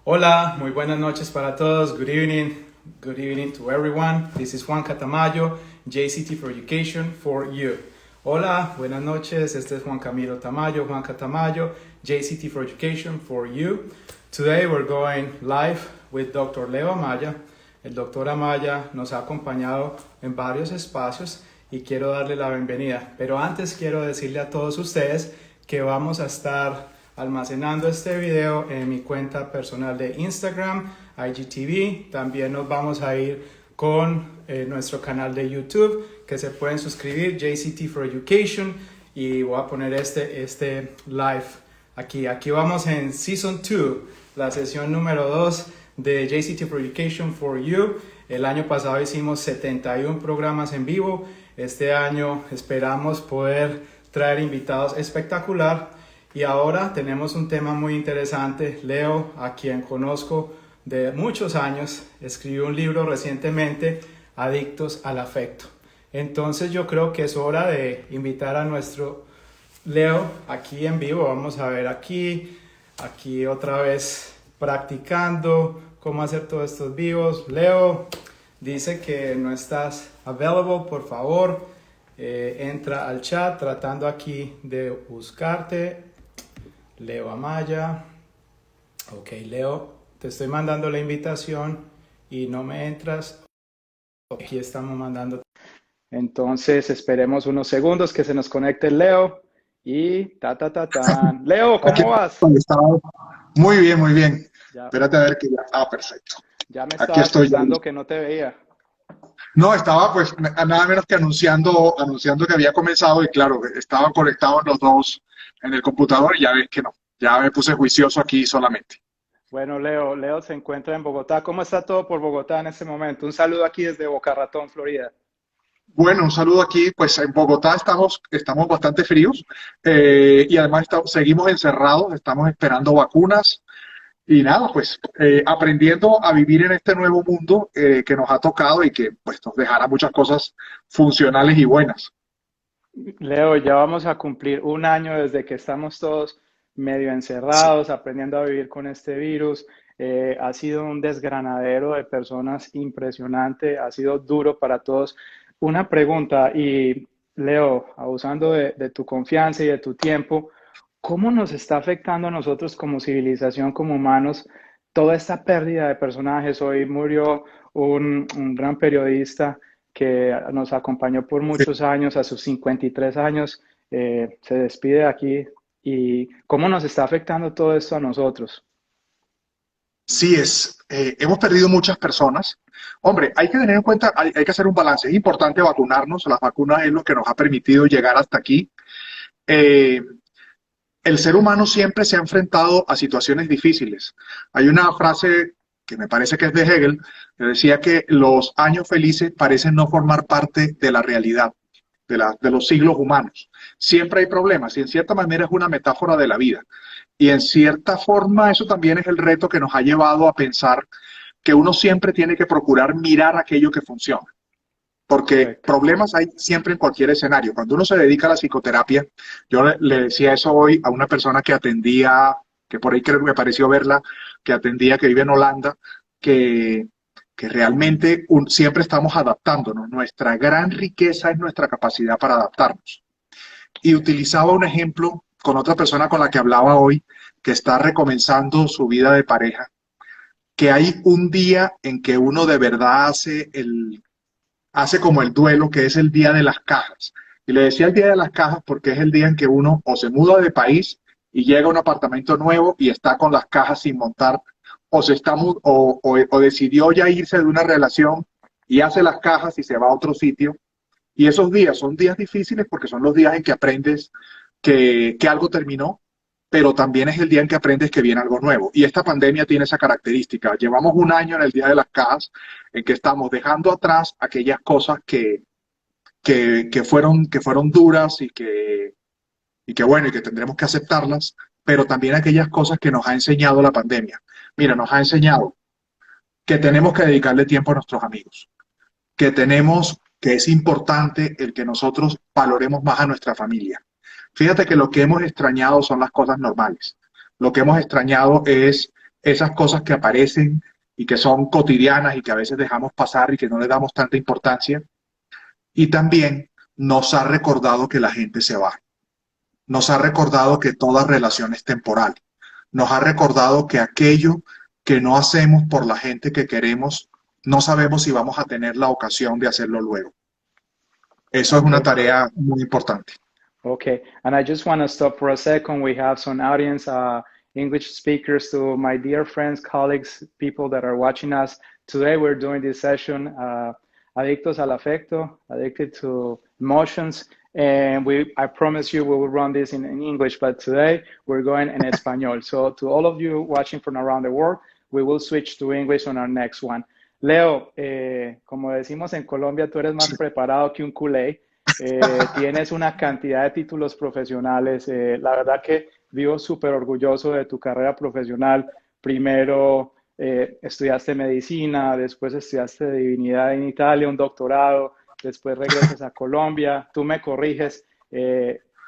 Hola, muy buenas noches para todos. Good evening to everyone. This is Juan Catamayo, JCT for Education for You. Hola, buenas noches. Este es Juan Camilo Tamayo, Juan Catamayo, JCT for Education for You. Today we're going live with Dr. Leo Amaya. El doctor Amaya nos ha acompañado en varios espacios y quiero darle la bienvenida. Pero antes quiero decirle a todos ustedes que vamos a estar almacenando este video en mi cuenta personal de Instagram, IGTV. También nos vamos a ir con nuestro canal de YouTube, que se pueden suscribir, JCT for Education, y voy a poner este live aquí. Aquí vamos en Season 2, la sesión número 2 de JCT for Education for You. El año pasado hicimos 71 programas en vivo. Este año esperamos poder traer invitados espectacular. Y ahora tenemos un tema muy interesante. Leo, a quien conozco de muchos años, escribió un libro recientemente, Adictos al Afecto. Entonces yo creo que es hora de invitar a nuestro Leo aquí en vivo. Vamos a ver aquí otra vez practicando cómo hacer todos estos vivos. Leo, dice que no estás available, por favor. Entra al chat tratando aquí de buscarte. Leo Amaya. Ok, Leo, te estoy mandando la invitación y no me entras. Aquí estamos mandando. Entonces esperemos unos segundos que se nos conecte Leo y Leo, Aquí ¿cómo vas? estaba. Muy bien, muy bien. Ya, Espérate a ver que ya. Ah, perfecto. ya me Aquí estaba estoy ya asustando listo. que no te veía. No, estaba pues nada menos que anunciando que había comenzado y claro, estaba conectado en los dos en el computador y ya ves que no. Ya me puse juicioso aquí solamente. Bueno, Leo se encuentra en Bogotá. ¿Cómo está todo por Bogotá en este momento? Un saludo aquí desde Boca Ratón, Florida. Bueno, un saludo aquí. Pues en Bogotá estamos bastante fríos y además seguimos encerrados, estamos esperando vacunas. Y nada, pues aprendiendo a vivir en este nuevo mundo que nos ha tocado y que pues nos dejará muchas cosas funcionales y buenas. Leo, ya vamos a cumplir un año desde que estamos todos medio Sí. encerrados, aprendiendo a vivir con este virus. Ha sido un desgranadero de personas impresionante, ha sido duro para todos. Una pregunta, y Leo, abusando de tu confianza y de tu tiempo, ¿cómo nos está afectando a nosotros como civilización, como humanos, toda esta pérdida de personajes? Hoy murió un gran periodista que nos acompañó por muchos años, a sus 53 años, se despide de aquí. ¿Y cómo nos está afectando todo esto a nosotros? Sí, hemos perdido muchas personas. Hombre, hay que tener en cuenta, hay que hacer un balance. Es importante vacunarnos. Las vacunas es lo que nos ha permitido llegar hasta aquí. Eh, el ser humano siempre se ha enfrentado a situaciones difíciles. Hay una frase que me parece que es de Hegel, que decía que los años felices parecen no formar parte de la realidad, de los siglos humanos. Siempre hay problemas y en cierta manera es una metáfora de la vida. Y en cierta forma eso también es el reto que nos ha llevado a pensar que uno siempre tiene que procurar mirar aquello que funciona. Porque Correcto. problemas hay siempre en cualquier escenario. Cuando uno se dedica a la psicoterapia, yo le decía eso hoy a una persona que atendía, que por ahí creo que me pareció verla, que atendía, que vive en Holanda, que, que realmente siempre estamos adaptándonos. Nuestra gran riqueza es nuestra capacidad para adaptarnos. Y utilizaba un ejemplo con otra persona con la que hablaba hoy, que está recomenzando su vida de pareja, que hay un día en que uno de verdad hace como el duelo, que es el día de las cajas. Y le decía el día de las cajas porque es el día en que uno o se muda de país y llega a un apartamento nuevo y está con las cajas sin montar, o o decidió ya irse de una relación y hace las cajas y se va a otro sitio. Y esos días son días difíciles porque son los días en que aprendes que algo terminó, pero también es el día en que aprendes que viene algo nuevo. Y esta pandemia tiene esa característica. Llevamos un año en el Día de las Cajas en que estamos dejando atrás aquellas cosas que fueron duras bueno, y que tendremos que aceptarlas, pero también aquellas cosas que nos ha enseñado la pandemia. Mira, nos ha enseñado que tenemos que dedicarle tiempo a nuestros amigos, que es importante el que nosotros valoremos más a nuestra familia. Fíjate que lo que hemos extrañado son las cosas normales. Lo que hemos extrañado es esas cosas que aparecen y que son cotidianas y que a veces dejamos pasar y que no le damos tanta importancia. Y también nos ha recordado que la gente se va. Nos ha recordado que toda relación es temporal. Nos ha recordado que aquello que no hacemos por la gente que queremos, no sabemos si vamos a tener la ocasión de hacerlo luego. Eso es una Okay. tarea muy importante. Okay, and I just want to stop for a second. We have some audience, English speakers, to my dear friends, colleagues, people that are watching us. Today we're doing this session, Adictos al Afecto, Addicted to Emotions. And I promise you we will run this in English, but today we're going in Espanol. So to all of you watching from around the world, we will switch to English on our next one. Leo, como decimos en Colombia, tú eres más preparado que un culé. Tienes una cantidad de títulos profesionales. La verdad que vivo súper orgulloso de tu carrera profesional. Primero estudiaste medicina, después estudiaste divinidad en Italia, un doctorado, después regresas a Colombia. Tú me corriges,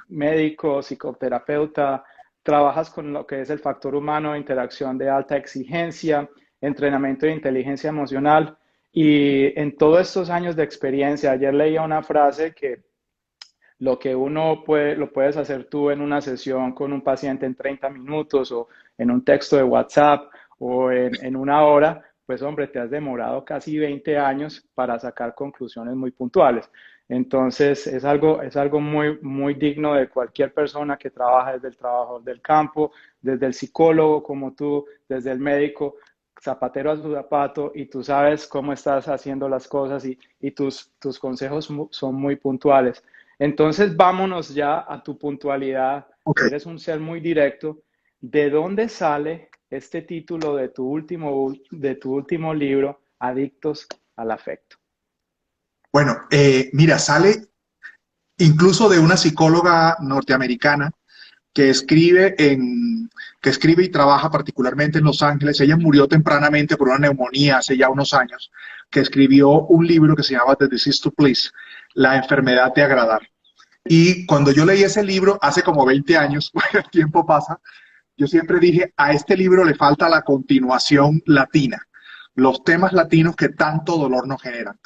médico, psicoterapeuta, trabajas con lo que es el factor humano, interacción de alta exigencia, entrenamiento de inteligencia emocional. Y en todos estos años de experiencia, ayer leía una frase que lo que uno puede, lo puedes hacer tú en una sesión con un paciente en 30 minutos o en un texto de WhatsApp o en una hora, pues hombre, te has demorado casi 20 años para sacar conclusiones muy puntuales. Entonces, es algo muy, muy digno de cualquier persona que trabaja desde el trabajo del campo, desde el psicólogo como tú, desde el médico, zapatero a su zapato, y tú sabes cómo estás haciendo las cosas y tus consejos son muy puntuales. Entonces, vámonos ya a tu puntualidad. Ok, Eres un ser muy directo. ¿De dónde sale este título de tu último libro, Adictos al Afecto? bueno, mira, sale incluso de una psicóloga norteamericana que escribe, que escribe y trabaja particularmente en Los Ángeles. Ella murió tempranamente por una neumonía hace ya unos años, que escribió un libro que se llama The Disease to Please, La enfermedad de agradar. Y cuando yo leí ese libro hace como 20 años, el tiempo pasa, yo siempre dije, a este libro le falta la continuación latina, los temas latinos que tanto dolor nos generan.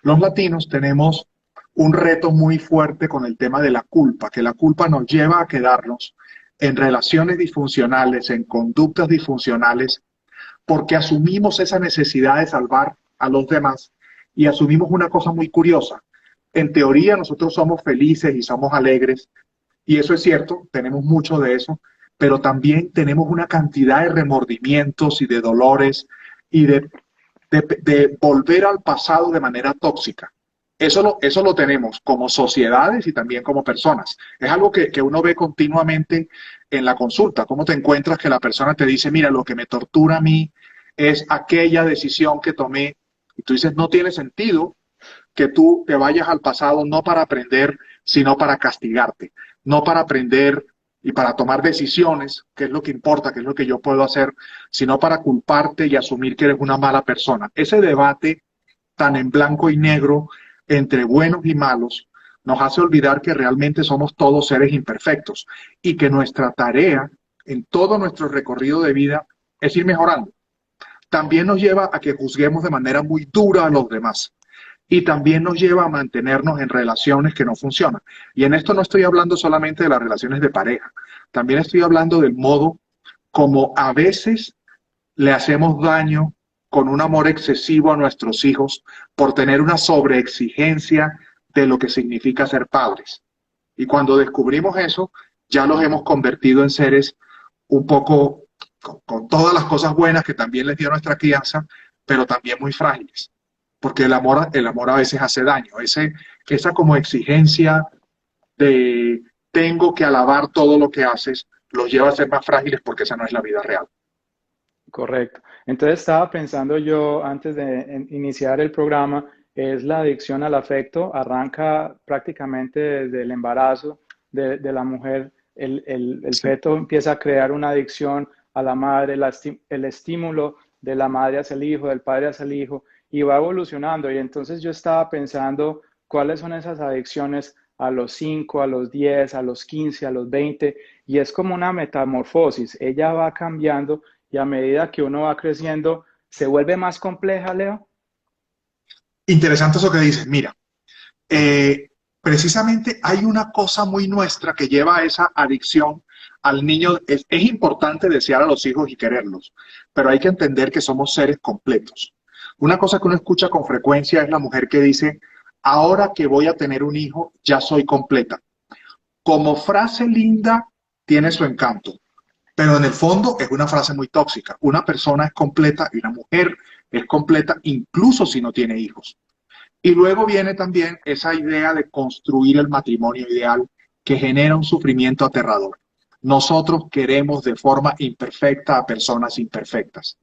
Los latinos tenemos un reto muy fuerte con el tema de la culpa, que la culpa nos lleva a quedarnos en relaciones disfuncionales, en conductas disfuncionales, porque asumimos esa necesidad de salvar a los demás y asumimos una cosa muy curiosa. En teoría nosotros somos felices y somos alegres, y eso es cierto, tenemos mucho de eso, pero también tenemos una cantidad de remordimientos y de dolores y de volver al pasado de manera tóxica. Eso lo tenemos como sociedades y también como personas. Es algo que uno ve continuamente en la consulta. ¿Cómo te encuentras que la persona te dice, mira, lo que me tortura a mí es aquella decisión que tomé? Y tú dices, no tiene sentido que tú te vayas al pasado no para aprender, sino para castigarte, no para aprender y para tomar decisiones, que es lo que importa, que es lo que yo puedo hacer, sino para culparte y asumir que eres una mala persona. Ese debate tan en blanco y negro entre buenos y malos nos hace olvidar que realmente somos todos seres imperfectos y que nuestra tarea en todo nuestro recorrido de vida es ir mejorando. También nos lleva a que juzguemos de manera muy dura a los demás y también nos lleva a mantenernos en relaciones que no funcionan. Y en esto no estoy hablando solamente de las relaciones de pareja, también estoy hablando del modo como a veces le hacemos daño con un amor excesivo a nuestros hijos por tener una sobreexigencia de lo que significa ser padres. Y cuando descubrimos eso, ya los hemos convertido en seres un poco con todas las cosas buenas que también les dio nuestra crianza, pero también muy frágiles. Porque el amor a veces hace daño. Esa como exigencia de tengo que alabar todo lo que haces, los lleva a ser más frágiles porque esa no es la vida real. Correcto. Entonces estaba pensando yo antes de iniciar el programa, es la adicción al afecto, arranca prácticamente desde el embarazo de la mujer, el Sí. feto empieza a crear una adicción a la madre, el estímulo de la madre hacia el hijo, del padre hacia el hijo, y va evolucionando. Y entonces yo estaba pensando cuáles son esas adicciones a los 5, a los 10, a los 15, a los 20, y es como una metamorfosis, ella va cambiando y a medida que uno va creciendo, ¿se vuelve más compleja, Leo? Interesante eso que dices. Mira, eh, precisamente hay una cosa muy nuestra que lleva a esa adicción al niño. Es importante desear a los hijos y quererlos, pero hay que entender que somos seres completos. Una cosa que uno escucha con frecuencia es la mujer que dice, ahora que voy a tener un hijo, ya soy completa. Como frase linda, tiene su encanto, pero en el fondo es una frase muy tóxica. Una persona es completa y una mujer es completa incluso si no tiene hijos. Y luego viene también esa idea de construir el matrimonio ideal que genera un sufrimiento aterrador. Nosotros queremos de forma imperfecta a personas imperfectas.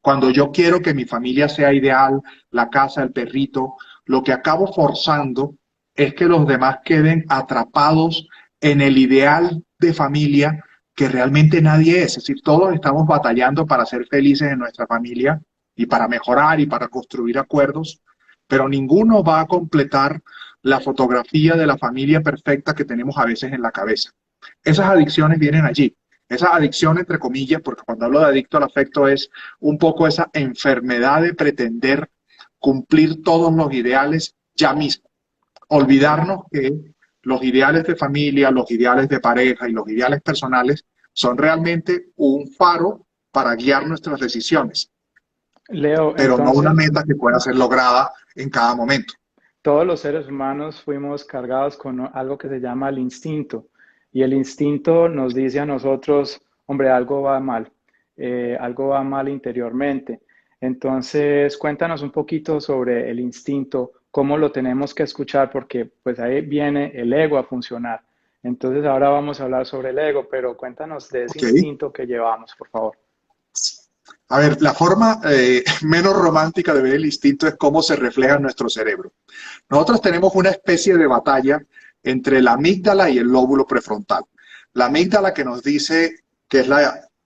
Cuando yo quiero que mi familia sea ideal, la casa, el perrito, lo que acabo forzando es que los demás queden atrapados en el ideal de familia que realmente nadie es. Es decir, todos estamos batallando para ser felices en nuestra familia y para mejorar y para construir acuerdos, pero ninguno va a completar la fotografía de la familia perfecta que tenemos a veces en la cabeza. Esas adicciones vienen allí. Esa adicción, entre comillas, porque cuando hablo de adicto al afecto es un poco esa enfermedad de pretender cumplir todos los ideales ya mismo. Olvidarnos que los ideales de familia, los ideales de pareja y los ideales personales son realmente un faro para guiar nuestras decisiones, Leo, pero no una entonces meta que pueda ser lograda en cada momento. todos los seres humanos fuimos cargados con algo que se llama el instinto. Y el instinto nos dice a nosotros, hombre, algo va mal interiormente. Entonces, cuéntanos un poquito sobre el instinto, cómo lo tenemos que escuchar, porque pues ahí viene el ego a funcionar. Entonces, ahora vamos a hablar sobre el ego, pero cuéntanos de ese ¿Ok? instinto que llevamos, por favor. A ver, la forma menos romántica de ver el instinto es cómo se refleja en nuestro cerebro. Nosotros tenemos una especie de batalla entre la amígdala y el lóbulo prefrontal. La amígdala que nos dice que es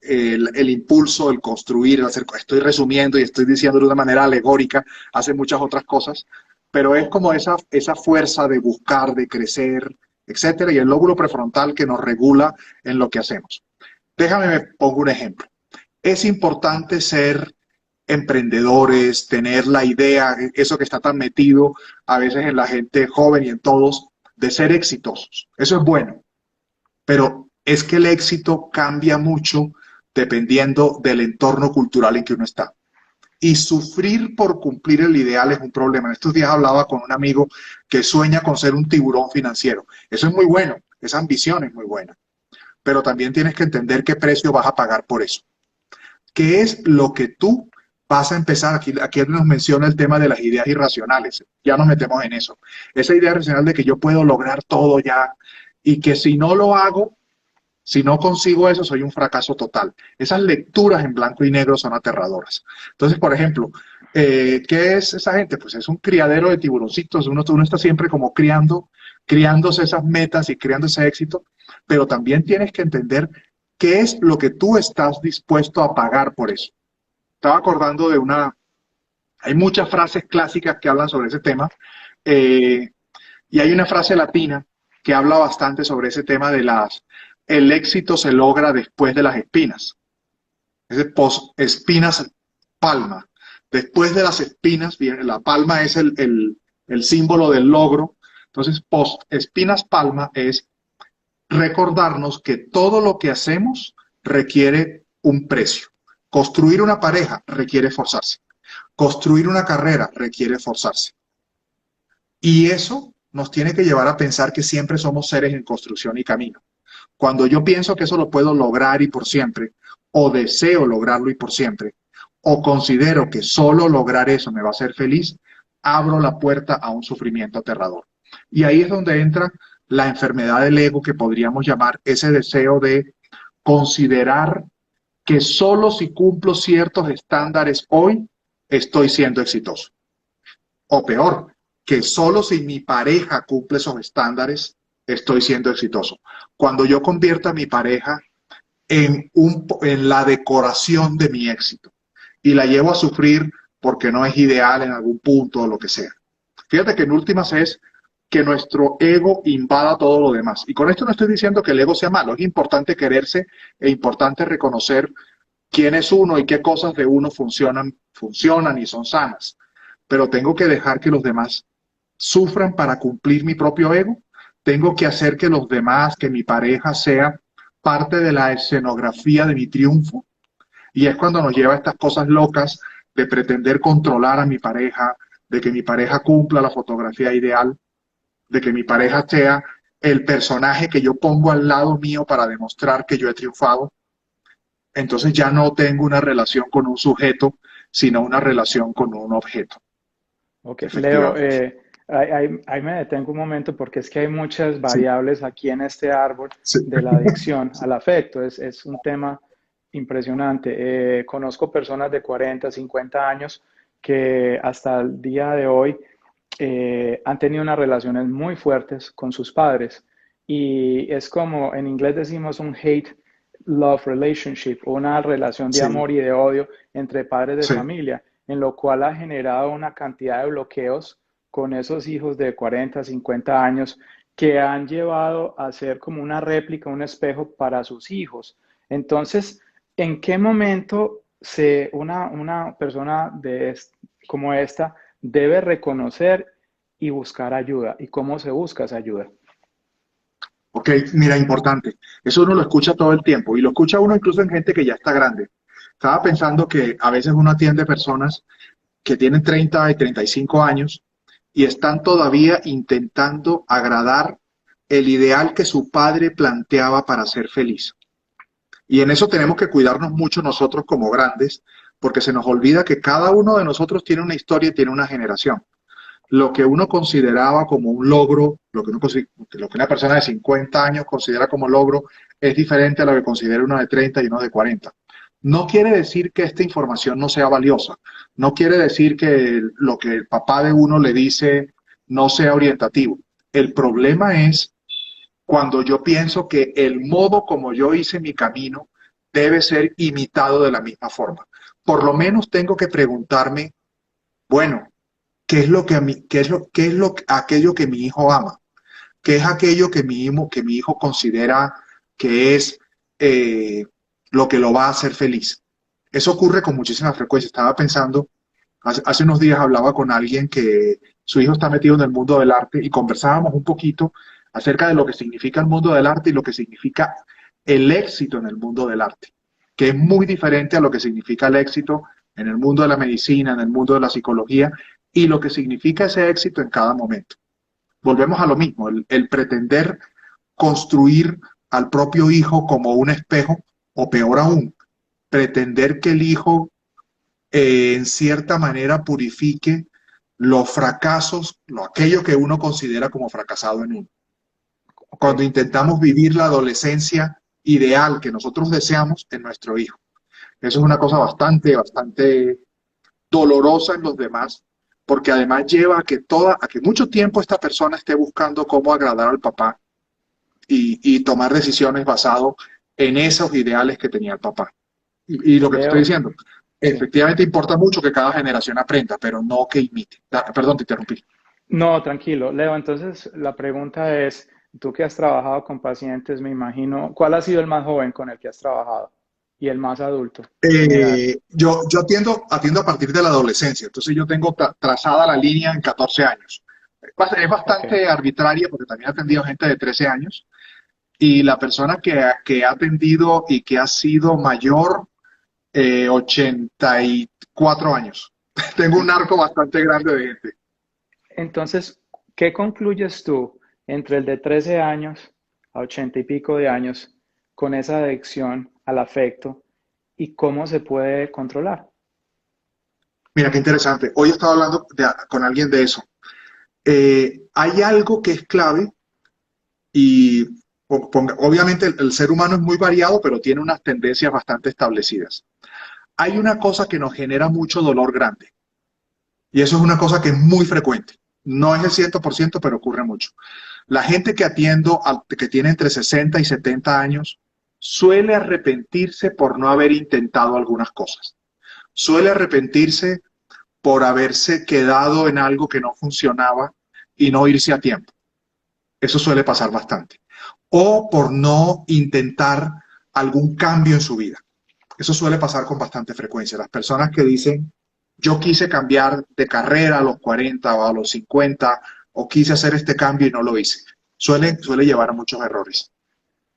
el impulso, el construir, el hacer, estoy resumiendo y estoy diciendo de una manera alegórica, hace muchas otras cosas, pero es como esa fuerza de buscar, de crecer, etcétera, y el lóbulo prefrontal que nos regula en lo que hacemos. Déjame, me pongo un ejemplo. Es importante ser emprendedores, tener la idea, eso que está tan metido a veces en la gente joven y en todos, de ser exitosos. Eso es bueno, pero es que el éxito cambia mucho dependiendo del entorno cultural en que uno está. Y sufrir por cumplir el ideal es un problema. En estos días hablaba con un amigo que sueña con ser un tiburón financiero. Eso es muy bueno, esa ambición es muy buena, pero también tienes que entender qué precio vas a pagar por eso. ¿Qué es lo que tú vas a empezar? Aquí nos menciona el tema de las ideas irracionales. Ya nos metemos en eso. Esa idea irracional de que yo puedo lograr todo ya y que si no lo hago, si no consigo eso, soy un fracaso total. Esas lecturas en blanco y negro son aterradoras. Entonces, por ejemplo, ¿qué es esa gente? Pues es un criadero de tiburoncitos. Uno está siempre como criándose esas metas y criando ese éxito, pero también tienes que entender qué es lo que tú estás dispuesto a pagar por eso. Estaba acordando de hay muchas frases clásicas que hablan sobre ese tema, eh, y hay una frase latina que habla bastante sobre ese tema el éxito se logra después de las espinas. Es post espinas palma. Después de las espinas, la palma es el símbolo del logro. Entonces, post espinas palma es recordarnos que todo lo que hacemos requiere un precio. Construir una pareja requiere esforzarse. Construir una carrera requiere esforzarse. Y eso nos tiene que llevar a pensar que siempre somos seres en construcción y camino. Cuando yo pienso que eso lo puedo lograr y por siempre, o deseo lograrlo y por siempre, o considero que solo lograr eso me va a hacer feliz, abro la puerta a un sufrimiento aterrador. Y ahí es donde entra la enfermedad del ego que podríamos llamar ese deseo de considerar que solo si cumplo ciertos estándares hoy estoy siendo exitoso. O peor, que solo si mi pareja cumple esos estándares estoy siendo exitoso. Cuando yo convierta a mi pareja en la decoración de mi éxito y la llevo a sufrir porque no es ideal en algún punto o lo que sea. Fíjate que en últimas es que nuestro ego invada todo lo demás. Y con esto no estoy diciendo que el ego sea malo, es importante quererse e importante reconocer quién es uno y qué cosas de uno funcionan y son sanas. Pero tengo que dejar que los demás sufran para cumplir mi propio ego. Tengo que hacer que los demás, que mi pareja sea parte de la escenografía de mi triunfo. Y es cuando nos lleva a estas cosas locas de pretender controlar a mi pareja, de que mi pareja cumpla la fotografía ideal, de que mi pareja sea el personaje que yo pongo al lado mío para demostrar que yo he triunfado. Entonces ya no tengo una relación con un sujeto, sino una relación con un objeto, Ok, Leo, efectivamente. ahí me detengo un momento porque es que hay muchas Sí, variables aquí en este árbol sí, de la adicción al afecto. Es un tema impresionante. Conozco personas de 40, 50 años que hasta el día de hoy han tenido unas relaciones muy fuertes con sus padres y es como en inglés decimos un hate-love relationship, una relación de sí, amor y de odio entre padres de sí. familia, en lo cual ha generado una cantidad de bloqueos con esos hijos de 40, 50 años que han llevado a ser como una réplica, un espejo para sus hijos. Entonces, ¿en qué momento una persona como esta debe reconocer y buscar ayuda? ¿Y cómo se busca esa ayuda? Ok, mira, importante. Eso uno lo escucha todo el tiempo y lo escucha uno incluso en gente que ya está grande. Estaba pensando que a veces uno atiende personas que tienen 30 y 35 años y están todavía intentando agradar el ideal que su padre planteaba para ser feliz. Y en eso tenemos que cuidarnos mucho nosotros como grandes, porque se nos olvida que cada uno de nosotros tiene una historia y tiene una generación. Lo que uno consideraba como un logro, lo que una persona de 50 años considera como logro, es diferente a lo que considera uno de 30 y uno de 40. No quiere decir que esta información no sea valiosa, no quiere decir que lo que el papá de uno le dice no sea orientativo. El problema es cuando yo pienso que el modo como yo hice mi camino debe ser imitado de la misma forma. Por lo menos tengo que preguntarme, bueno, ¿qué es lo que a mí, qué es lo, aquello que mi hijo ama? ¿Qué es aquello que mi hijo considera que es eh, lo que lo va a hacer feliz? Eso ocurre con muchísima frecuencia. Estaba pensando, hace unos días hablaba con alguien que su hijo está metido en el mundo del arte y conversábamos un poquito acerca de lo que significa el mundo del arte y lo que significa el éxito en el mundo del arte, que es muy diferente a lo que significa el éxito en el mundo de la medicina, en el mundo de la psicología y lo que significa ese éxito en cada momento. Volvemos a lo mismo, el pretender construir al propio hijo como un espejo o peor aún, pretender que el hijo en cierta manera purifique los fracasos, aquello que uno considera como fracasado en uno. Ok, Cuando intentamos vivir la adolescencia ideal que nosotros deseamos en nuestro hijo. Eso es una cosa bastante dolorosa en los demás, porque además lleva a que mucho tiempo esta persona esté buscando cómo agradar al papá y tomar decisiones basado en esos ideales que tenía el papá. Y lo que te estoy Leo, diciendo, sí. efectivamente importa mucho que cada generación aprenda, pero no que imite. Perdón, te interrumpí. No, tranquilo. Leo, entonces la pregunta es, tú que has trabajado con pacientes, me imagino, ¿cuál ha sido el más joven con el que has trabajado? Y el más adulto, en edad. Yo atiendo a partir de la adolescencia, entonces yo tengo trazada la línea en 14 años. Es Ok. bastante arbitraria porque también he atendido gente de 13 años y la persona que ha atendido y que ha sido mayor, 84 años. Tengo un arco bastante grande de gente. Entonces, ¿qué concluyes tú entre el de 13 años a 80 y pico de años con esa adicción al afecto y cómo se puede controlar? Mira, qué interesante. Hoy estaba hablando con alguien de eso. Hay algo que es clave y obviamente el ser humano es muy variado, pero tiene unas tendencias bastante establecidas. Hay una cosa que nos genera mucho dolor grande y eso es una cosa que es muy frecuente. No es el 100%, pero ocurre mucho. La gente que atiendo, que tiene entre 60 y 70 años, suele arrepentirse por no haber intentado algunas cosas. Suele arrepentirse por haberse quedado en algo que no funcionaba y no irse a tiempo. Eso suele pasar bastante. O por no intentar algún cambio en su vida. Eso suele pasar con bastante frecuencia. Las personas que dicen, yo quise cambiar de carrera a los 40 o a los 50, o quise hacer este cambio y no lo hice, suele llevar a muchos errores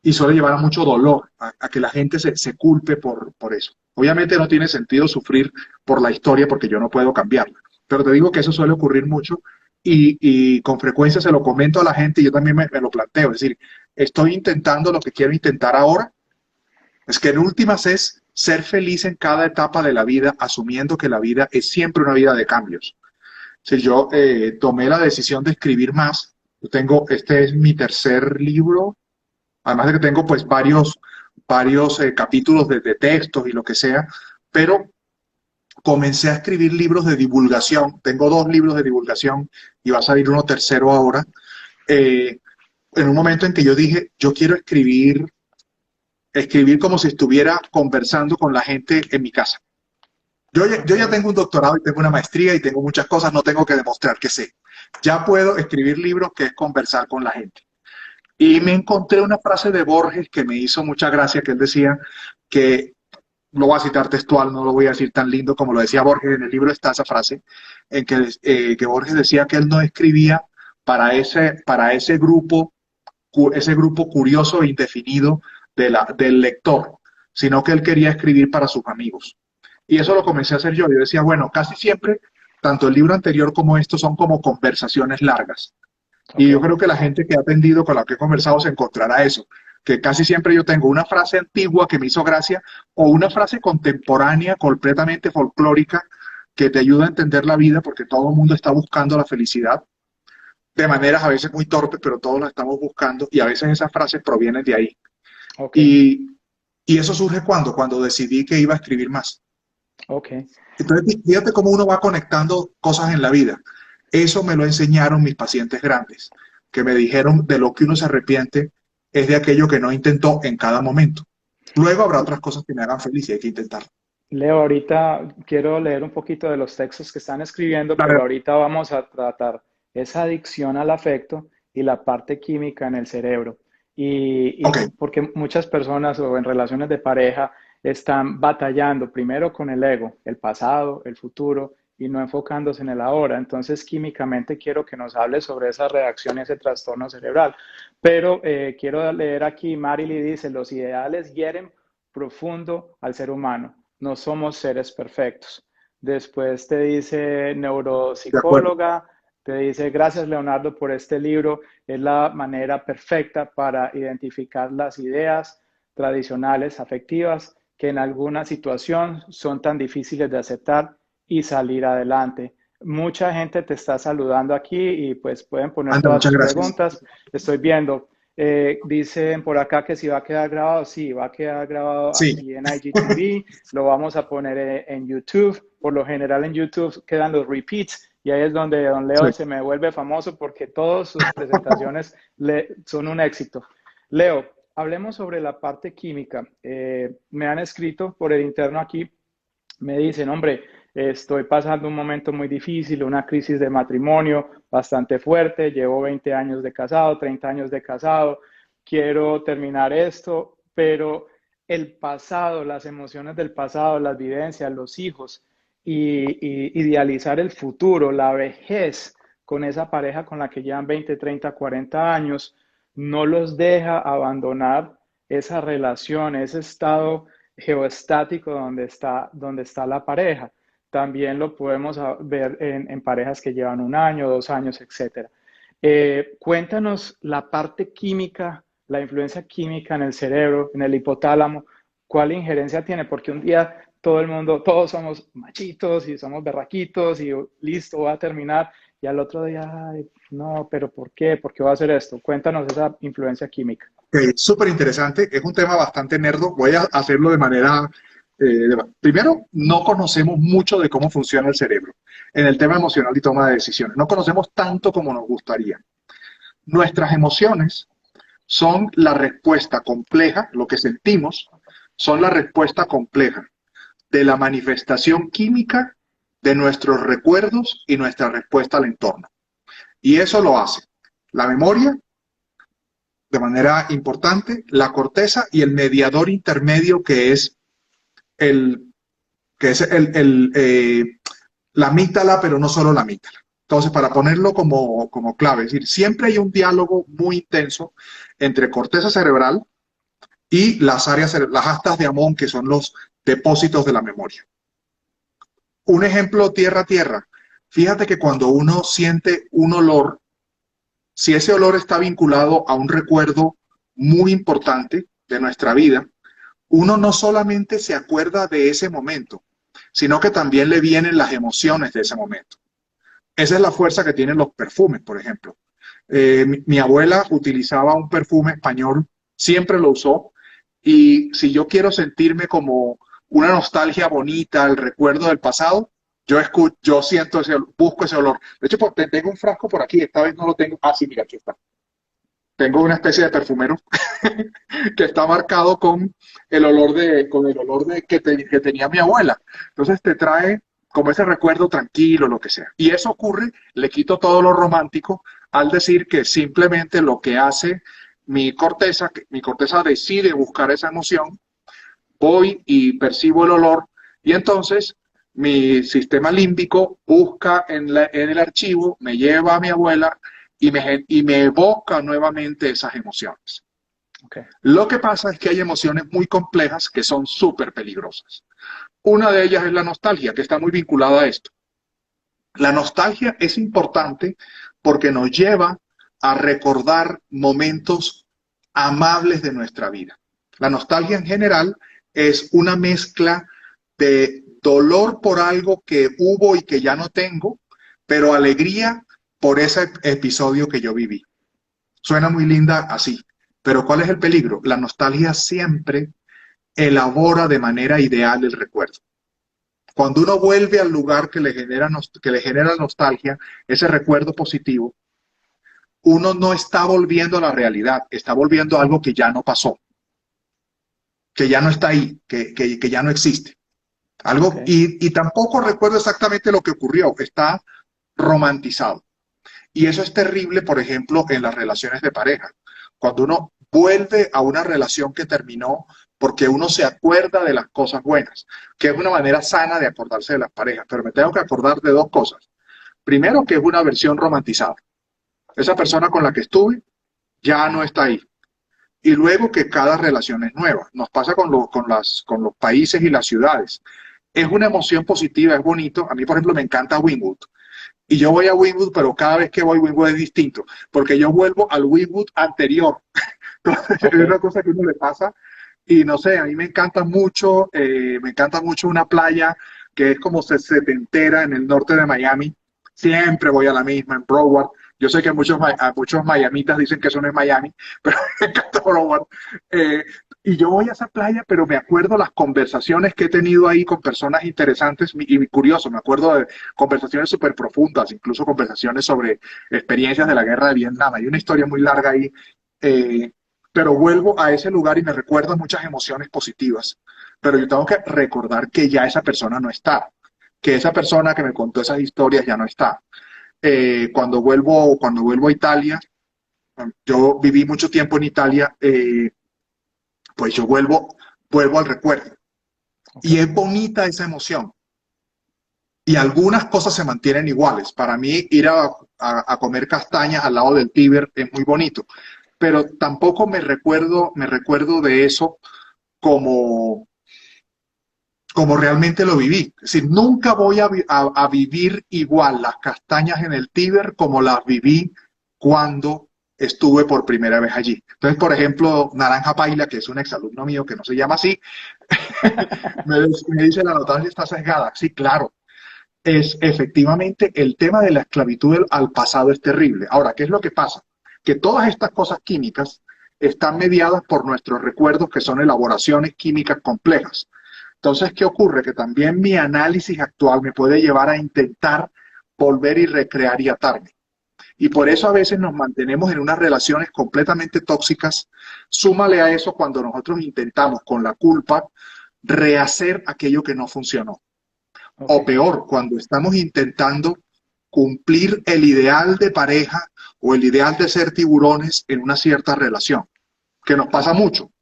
y suele llevar a mucho dolor, a que la gente se culpe por eso. Obviamente no tiene sentido sufrir por la historia porque yo no puedo cambiarla, pero te digo que eso suele ocurrir mucho y con frecuencia se lo comento a la gente y yo también me lo planteo. Es decir, estoy intentando lo que quiero intentar ahora. Es que en últimas es ser feliz en cada etapa de la vida, asumiendo que la vida es siempre una vida de cambios. Si yo tomé la decisión de escribir más, yo tengo, este es mi tercer libro, además de que tengo pues varios capítulos de textos y lo que sea, pero comencé a escribir libros de divulgación, tengo 2 libros de divulgación y va a salir uno tercero ahora, en un momento en que yo dije, yo quiero escribir como si estuviera conversando con la gente en mi casa. Yo ya tengo un doctorado y tengo una maestría y tengo muchas cosas, no tengo que demostrar que sé. Ya puedo escribir libros que es conversar con la gente. Y me encontré una frase de Borges que me hizo mucha gracia, que él decía que, lo voy a citar textual, no lo voy a decir tan lindo como lo decía Borges, en el libro está esa frase, en que Borges decía que él no escribía para ese grupo curioso e indefinido del lector, sino que él quería escribir para sus amigos. Y eso lo comencé a hacer yo. Yo decía, bueno, casi siempre, tanto el libro anterior como esto son como conversaciones largas. Y yo Ok, creo que la gente que ha atendido con la que he conversado se encontrará eso, que casi siempre yo tengo una frase antigua que me hizo gracia o una frase contemporánea completamente folclórica que te ayuda a entender la vida porque todo el mundo está buscando la felicidad de maneras a veces muy torpes, pero todos la estamos buscando y a veces esas frases provienen de ahí. ok, Y, y eso surge cuando decidí que iba a escribir más. ok. Entonces, fíjate cómo uno va conectando cosas en la vida. Eso me lo enseñaron mis pacientes grandes, que me dijeron de lo que uno se arrepiente es de aquello que no intentó en cada momento. Luego habrá otras cosas que me hagan feliz y hay que intentarlo. Leo, ahorita quiero leer un poquito de los textos que están escribiendo, pero Claro. ahorita vamos a tratar esa adicción al afecto y la parte química en el cerebro. Y Ok, porque muchas personas o en relaciones de pareja están batallando primero con el ego, el pasado, el futuro, y no enfocándose en el ahora. Entonces, químicamente quiero que nos hable sobre esa reacción y ese trastorno cerebral. Pero quiero leer aquí, Marily dice, los ideales hieren profundo al ser humano, no somos seres perfectos. Después te dice de acuerdo. neuropsicóloga, te dice gracias Leonardo por este libro, es la manera perfecta para identificar las ideas tradicionales afectivas que en alguna situación son tan difíciles de aceptar y salir adelante. Mucha gente te está saludando aquí y pues pueden poner Anda, todas muchas sus gracias. preguntas. Estoy viendo. Dicen por acá que si va a quedar grabado, sí, va a quedar grabado Sí, aquí en IGTV, lo vamos a poner en YouTube, por lo general en YouTube quedan los repeats y ahí es donde Don sí, Leo se me vuelve famoso porque todas sus presentaciones son un éxito. Leo, hablemos sobre la parte química. Me han escrito por el interno aquí, me dicen, hombre, estoy pasando un momento muy difícil, una crisis de matrimonio bastante fuerte, llevo 20 años de casado, 30 años de casado, quiero terminar esto, pero el pasado, las emociones del pasado, las vivencias, los hijos y idealizar el futuro, la vejez con esa pareja con la que llevan 20, 30, 40 años, no los deja abandonar esa relación, ese estado geoestático donde está la pareja. También lo podemos ver en parejas que llevan 1 año, 2 años, etcétera. Cuéntanos la parte química, la influencia química en el cerebro, en el hipotálamo, cuál injerencia tiene, porque un día todo el mundo, todos somos machitos y somos berraquitos y listo, voy a terminar, y al otro día, ay, no, pero ¿por qué? ¿Por qué voy a hacer esto? Cuéntanos esa influencia química. súper interesante. Es un tema bastante nerdo. Voy a hacerlo de manera... primero, no conocemos mucho de cómo funciona el cerebro en el tema emocional y toma de decisiones. No conocemos tanto como nos gustaría. Nuestras emociones son la respuesta compleja, lo que sentimos, son la respuesta compleja de la manifestación química de nuestros recuerdos y nuestra respuesta al entorno. Y eso lo hace la memoria, de manera importante, la corteza y el mediador intermedio que es el, que es la amígdala, pero no solo la amígdala. Entonces, para ponerlo como clave, es decir, siempre hay un diálogo muy intenso entre corteza cerebral y las áreas, las astas de Amón, que son los depósitos de la memoria. Un ejemplo tierra a tierra. Fíjate que cuando uno siente un olor, si ese olor está vinculado a un recuerdo muy importante de nuestra vida, uno no solamente se acuerda de ese momento, sino que también le vienen las emociones de ese momento. Esa es la fuerza que tienen los perfumes, por ejemplo. Mi abuela utilizaba un perfume español, siempre lo usó, y si yo quiero sentirme como una nostalgia bonita, el recuerdo del pasado, yo siento busco ese olor. De hecho, tengo un frasco por aquí, esta vez no lo tengo. Ah, sí, mira, aquí está. Tengo una especie de perfumero que está marcado con el olor que tenía mi abuela. Entonces te trae como ese recuerdo tranquilo, lo que sea. Y eso ocurre, le quito todo lo romántico al decir que simplemente lo que hace mi corteza decide buscar esa emoción, voy y percibo el olor y entonces mi sistema límbico busca en el archivo, me lleva a mi abuela y me evoca nuevamente esas emociones. Okay. Lo que pasa es que hay emociones muy complejas que son súper peligrosas. Una de ellas es la nostalgia, que está muy vinculada a esto. La nostalgia es importante porque nos lleva a recordar momentos amables de nuestra vida. La nostalgia en general es una mezcla de dolor por algo que hubo y que ya no tengo, pero alegría por ese episodio que yo viví. Suena muy linda así, pero ¿cuál es el peligro? La nostalgia siempre elabora de manera ideal el recuerdo. Cuando uno vuelve al lugar que le genera nostalgia, ese recuerdo positivo, uno no está volviendo a la realidad, está volviendo a algo que ya no pasó, que ya no está ahí, que ya no existe. Algo, Okay. y tampoco recuerdo exactamente lo que ocurrió, está romantizado. Y eso es terrible, por ejemplo, en las relaciones de pareja. Cuando uno vuelve a una relación que terminó porque uno se acuerda de las cosas buenas, que es una manera sana de acordarse de las parejas. Pero me tengo que acordar de dos cosas. Primero, que es una versión romantizada. Esa persona con la que estuve ya no está ahí. Y luego que cada relación es nueva. Nos pasa con los países y las ciudades. Es una emoción positiva, es bonito. A mí, por ejemplo, me encanta Wynwood. Y yo voy a Wynwood, pero cada vez que voy, Wynwood es distinto, porque yo vuelvo al Wynwood anterior. Entonces, okay, es una cosa que uno le pasa. Y no sé, a mí me encanta mucho una playa que es como setentera en el norte de Miami. Siempre voy a la misma, en Broward. Yo sé que a muchos miamitas dicen que eso no es Miami, pero me encanta Broward. Y yo voy a esa playa, pero me acuerdo las conversaciones que he tenido ahí con personas interesantes y curioso, me acuerdo de conversaciones súper profundas, incluso conversaciones sobre experiencias de la guerra de Vietnam. Hay una historia muy larga ahí, pero vuelvo a ese lugar y me recuerdo muchas emociones positivas. Pero yo tengo que recordar que ya esa persona no está, que esa persona que me contó esas historias ya no está. Cuando vuelvo a Italia, yo viví mucho tiempo en Italia, pues yo vuelvo al recuerdo. Okay. Y es bonita esa emoción. Y algunas cosas se mantienen iguales. Para mí, ir a comer castañas al lado del Tíber es muy bonito. Pero tampoco me recuerdo de eso como realmente lo viví. Es decir, nunca voy a vivir igual las castañas en el Tíber como las viví cuando estuve por primera vez allí. Entonces, por ejemplo, Naranja Paila, que es un exalumno mío que no se llama así, me dice, la nostalgia está sesgada. Sí, claro. Es efectivamente el tema de la esclavitud al pasado es terrible. Ahora, ¿qué es lo que pasa? Que todas estas cosas químicas están mediadas por nuestros recuerdos, que son elaboraciones químicas complejas. Entonces, ¿qué ocurre? Que también mi análisis actual me puede llevar a intentar volver y recrear y atarme. Y por eso a veces nos mantenemos en unas relaciones completamente tóxicas. Súmale a eso cuando nosotros intentamos con la culpa rehacer aquello que no funcionó. Okay. O peor, cuando estamos intentando cumplir el ideal de pareja o el ideal de ser tiburones en una cierta relación, que nos pasa mucho.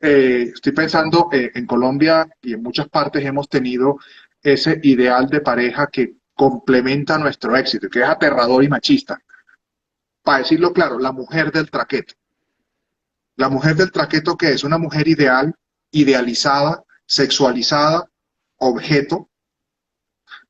estoy pensando en Colombia y en muchas partes hemos tenido ese ideal de pareja que complementa nuestro éxito, que es aterrador y machista. Para decirlo claro, la mujer del traqueto. La mujer del traqueto, que es una mujer ideal, idealizada, sexualizada, objeto,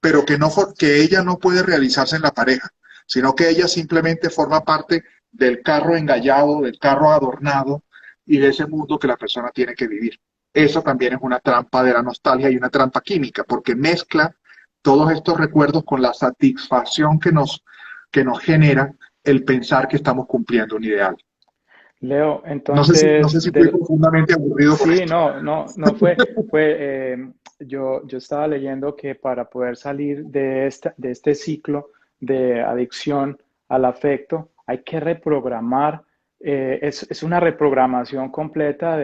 pero que ella no puede realizarse en la pareja, sino que ella simplemente forma parte del carro engallado, del carro adornado y de ese mundo que la persona tiene que vivir. Eso también es una trampa de la nostalgia y una trampa química, porque mezcla todos estos recuerdos con la satisfacción que nos genera el pensar que estamos cumpliendo un ideal. Leo, No sé entonces, si fui profundamente aburrido con sí, esto. no fue, yo estaba leyendo que para poder salir de este ciclo de adicción al afecto, hay que reprogramar, es una reprogramación completa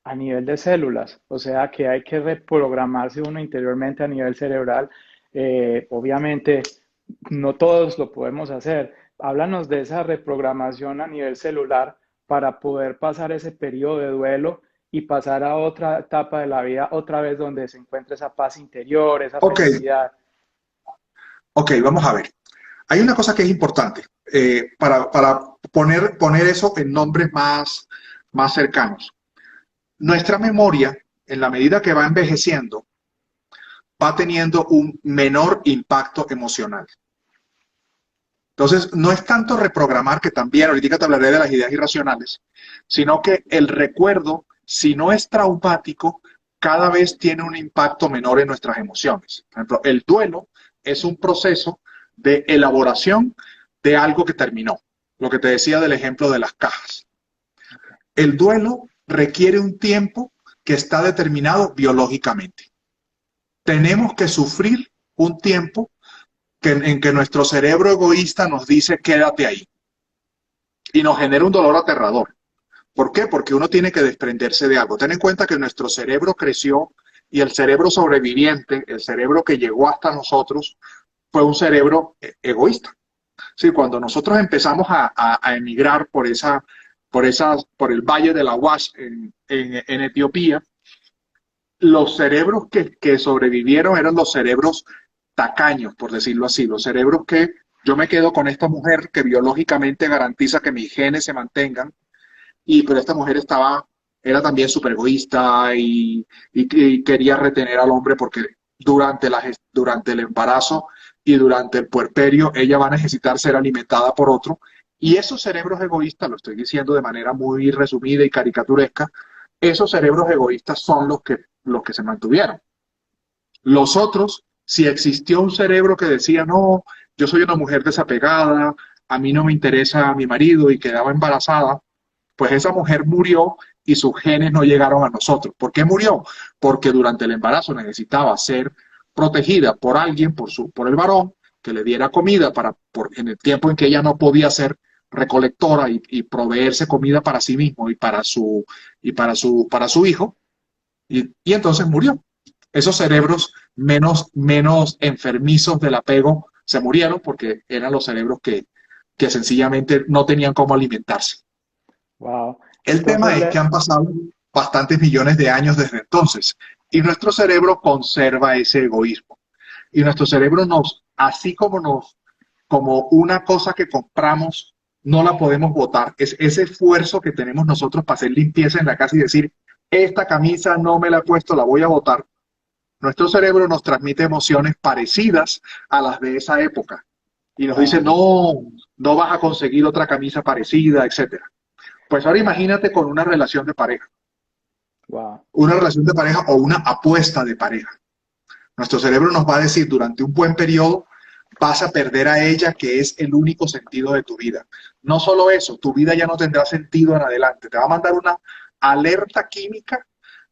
a nivel de células, o sea que hay que reprogramarse uno interiormente a nivel cerebral. Obviamente, no todos lo podemos hacer. Háblanos de esa reprogramación a nivel celular para poder pasar ese periodo de duelo y pasar a otra etapa de la vida otra vez donde se encuentre esa paz interior, esa Ok, felicidad. ok, vamos a ver. Hay una cosa que es importante para poner eso en nombres más cercanos. Nuestra memoria, en la medida que va envejeciendo, va teniendo un menor impacto emocional. Entonces, no es tanto reprogramar, que también ahorita te hablaré de las ideas irracionales, sino que el recuerdo, si no es traumático, cada vez tiene un impacto menor en nuestras emociones. Por ejemplo, el duelo es un proceso de elaboración de algo que terminó. Lo que te decía del ejemplo de las cajas. El duelo requiere un tiempo que está determinado biológicamente. Tenemos que sufrir un tiempo en que nuestro cerebro egoísta nos dice quédate ahí y nos genera un dolor aterrador. ¿Por qué? Porque uno tiene que desprenderse de algo. Ten en cuenta que nuestro cerebro creció y el cerebro sobreviviente, el cerebro que llegó hasta nosotros, fue un cerebro egoísta. Sí, cuando nosotros empezamos a emigrar por el Valle de la Awash en Etiopía, los cerebros que sobrevivieron eran los cerebros tacaños, por decirlo así, los cerebros que yo me quedo con esta mujer que biológicamente garantiza que mis genes se mantengan, pero esta mujer era también súper egoísta y quería retener al hombre porque durante el embarazo y durante el puerperio ella va a necesitar ser alimentada por otro. Y esos cerebros egoístas, lo estoy diciendo de manera muy resumida y caricaturesca, esos cerebros egoístas son los que se mantuvieron. Los otros, si existió un cerebro que decía, no, yo soy una mujer desapegada, a mí no me interesa a mi marido y quedaba embarazada, pues esa mujer murió y sus genes no llegaron a nosotros. ¿Por qué murió? Porque durante el embarazo necesitaba ser protegida por alguien, por el varón, que le diera comida en el tiempo en que ella no podía ser recolectora y proveerse comida para sí mismo y para su hijo, y entonces murió. Esos cerebros menos enfermizos del apego se murieron porque eran los cerebros que sencillamente no tenían cómo alimentarse. Wow. El tema es que han pasado bastantes millones de años desde entonces y nuestro cerebro conserva ese egoísmo. Y nuestro cerebro así como una cosa que compramos, no la podemos botar. Es ese esfuerzo que tenemos nosotros para hacer limpieza en la casa y decir, esta camisa no me la he puesto, la voy a botar. Nuestro cerebro nos transmite emociones parecidas a las de esa época y nos dice, Wow. no, no vas a conseguir otra camisa parecida, etcétera. Pues ahora imagínate con Wow. una relación de pareja o una apuesta de pareja. Nuestro cerebro nos va a decir durante un buen periodo vas a perder a ella, que es el único sentido de tu vida. No solo eso, tu vida ya no tendrá sentido en adelante. Te va a mandar una alerta química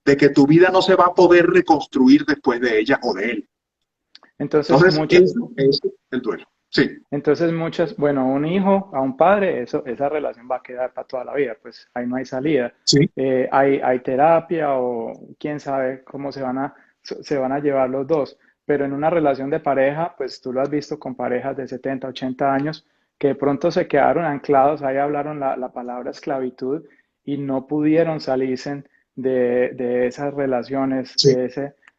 de que tu vida no se va a poder reconstruir después de ella o de él. Entonces, Entonces, eso es el duelo. Sí, bueno, un hijo a un padre, esa relación va a quedar para toda la vida, pues ahí no hay salida. sí. Hay terapia o quién sabe cómo se van a llevar los dos, pero en una relación de pareja, pues tú lo has visto con parejas de 70, 80 años que de pronto se quedaron anclados, ahí hablaron la palabra esclavitud y no pudieron salirse de esas relaciones, Sí.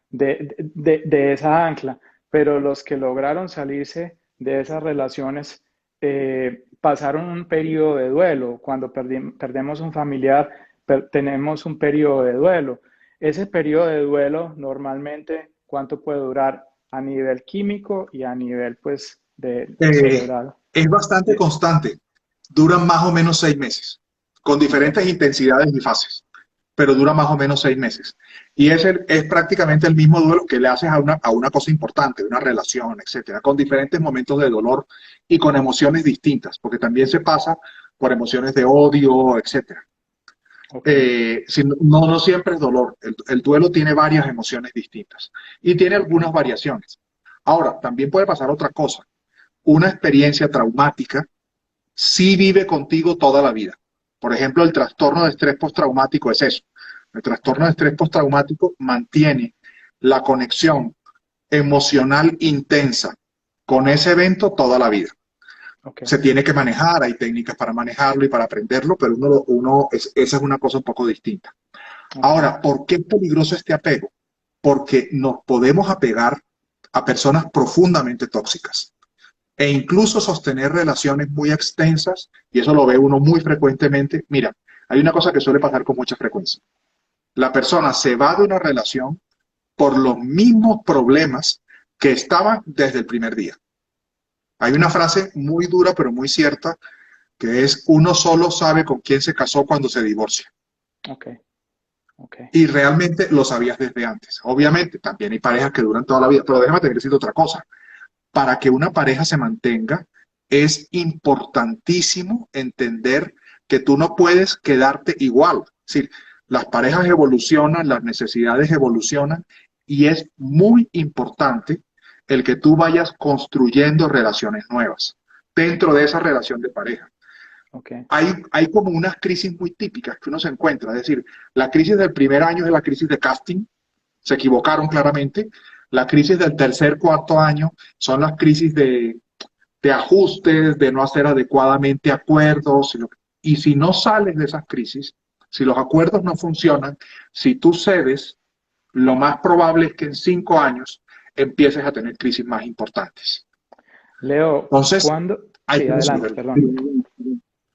de esa ancla, pero los que lograron salirse de esas relaciones pasaron un periodo de duelo. Cuando perdemos un familiar, tenemos un periodo de duelo. Ese periodo de duelo normalmente, ¿cuánto puede durar a nivel químico y a nivel pues de Eh, cerebral? es bastante De- constante, duran más o menos 6 meses, con ok, diferentes intensidades y fases, pero dura más o menos 6 meses. Y es prácticamente el mismo duelo que le haces a una cosa importante, una relación, etcétera, con diferentes momentos de dolor y con emociones distintas, porque también se pasa por emociones de odio, etcétera. ok, No siempre es dolor. El duelo tiene varias emociones distintas y tiene ok, algunas variaciones. Ahora, también puede pasar otra cosa. Una experiencia traumática sí vive contigo toda la vida. Por ejemplo, el trastorno de estrés postraumático es eso. El trastorno de estrés postraumático mantiene la conexión emocional intensa con ese evento toda la vida. ok, Se tiene que manejar, hay técnicas para manejarlo y para aprenderlo, pero esa es una cosa un poco distinta. ok. Ahora, ¿por qué es peligroso este apego? Porque nos podemos apegar a personas profundamente tóxicas e incluso sostener relaciones muy extensas, y eso lo ve uno muy frecuentemente. Mira, hay una cosa que suele pasar con mucha frecuencia. La persona se va de una relación por los mismos problemas que estaban desde el primer día. Hay una frase muy dura pero muy cierta que es: uno solo sabe con quién se casó cuando se divorcia. Ok, ok, Y realmente lo sabías desde antes. Obviamente, también hay parejas que duran toda la vida, pero déjame te decir otra cosa. Para que una pareja se mantenga, es importantísimo entender que tú no puedes quedarte igual. Es decir, las parejas evolucionan, las necesidades evolucionan y es muy importante el que tú vayas construyendo relaciones nuevas dentro de esa relación de pareja. ok, Hay como unas crisis muy típicas que uno se encuentra. Es decir, la crisis del primer año es la crisis de casting, se equivocaron claramente. La crisis del tercer, cuarto año son las crisis de ajustes, de no hacer adecuadamente acuerdos. Y si no sales de esas crisis, si los acuerdos no funcionan, si tú cedes, lo más probable es que en 5 años empieces a tener crisis más importantes. Leo, Entonces, ¿cuándo? hay Sí, que adelante, resolverlo. perdón.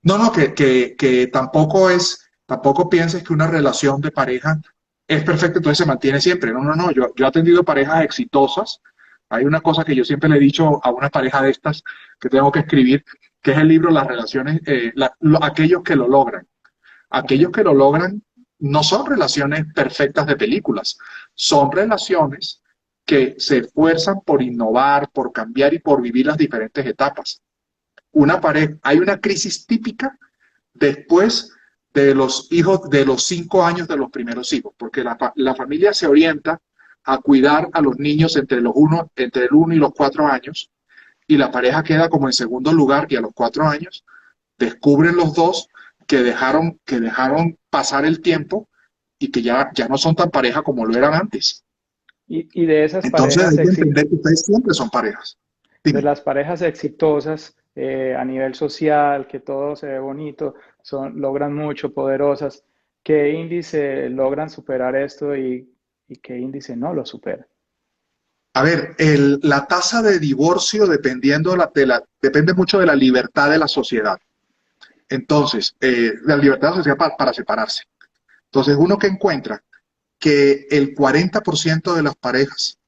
No, no, que tampoco pienses que una relación de pareja es perfecta, entonces se mantiene siempre. No, no, no, yo he atendido parejas exitosas. Hay una cosa que yo siempre le he dicho a una pareja de estas que tengo que escribir, que es el libro Las relaciones, aquellos que lo logran. Ok, Aquellos que lo logran no son relaciones perfectas de películas, son relaciones que se esfuerzan por innovar, por cambiar y por vivir las diferentes etapas. Hay una crisis típica después de los hijos, de los 5 años de los primeros hijos, porque la familia se orienta a cuidar a los niños entre el 1 y los 4 años, y la pareja queda como en segundo lugar, y a los 4 años descubren los dos que dejaron pasar el tiempo y que ya no son tan pareja como lo eran antes. y de esas Entonces parejas hay que entender que ustedes siempre son parejas. de Dime. las parejas exitosas a nivel social, que todo se ve bonito, logran mucho, poderosas, ¿qué índice logran superar esto y qué índice no lo supera? A ver, la tasa de divorcio depende mucho de la libertad de la sociedad. Entonces, la libertad de la sociedad para separarse. Entonces, uno que encuentra que el 40% de las parejas,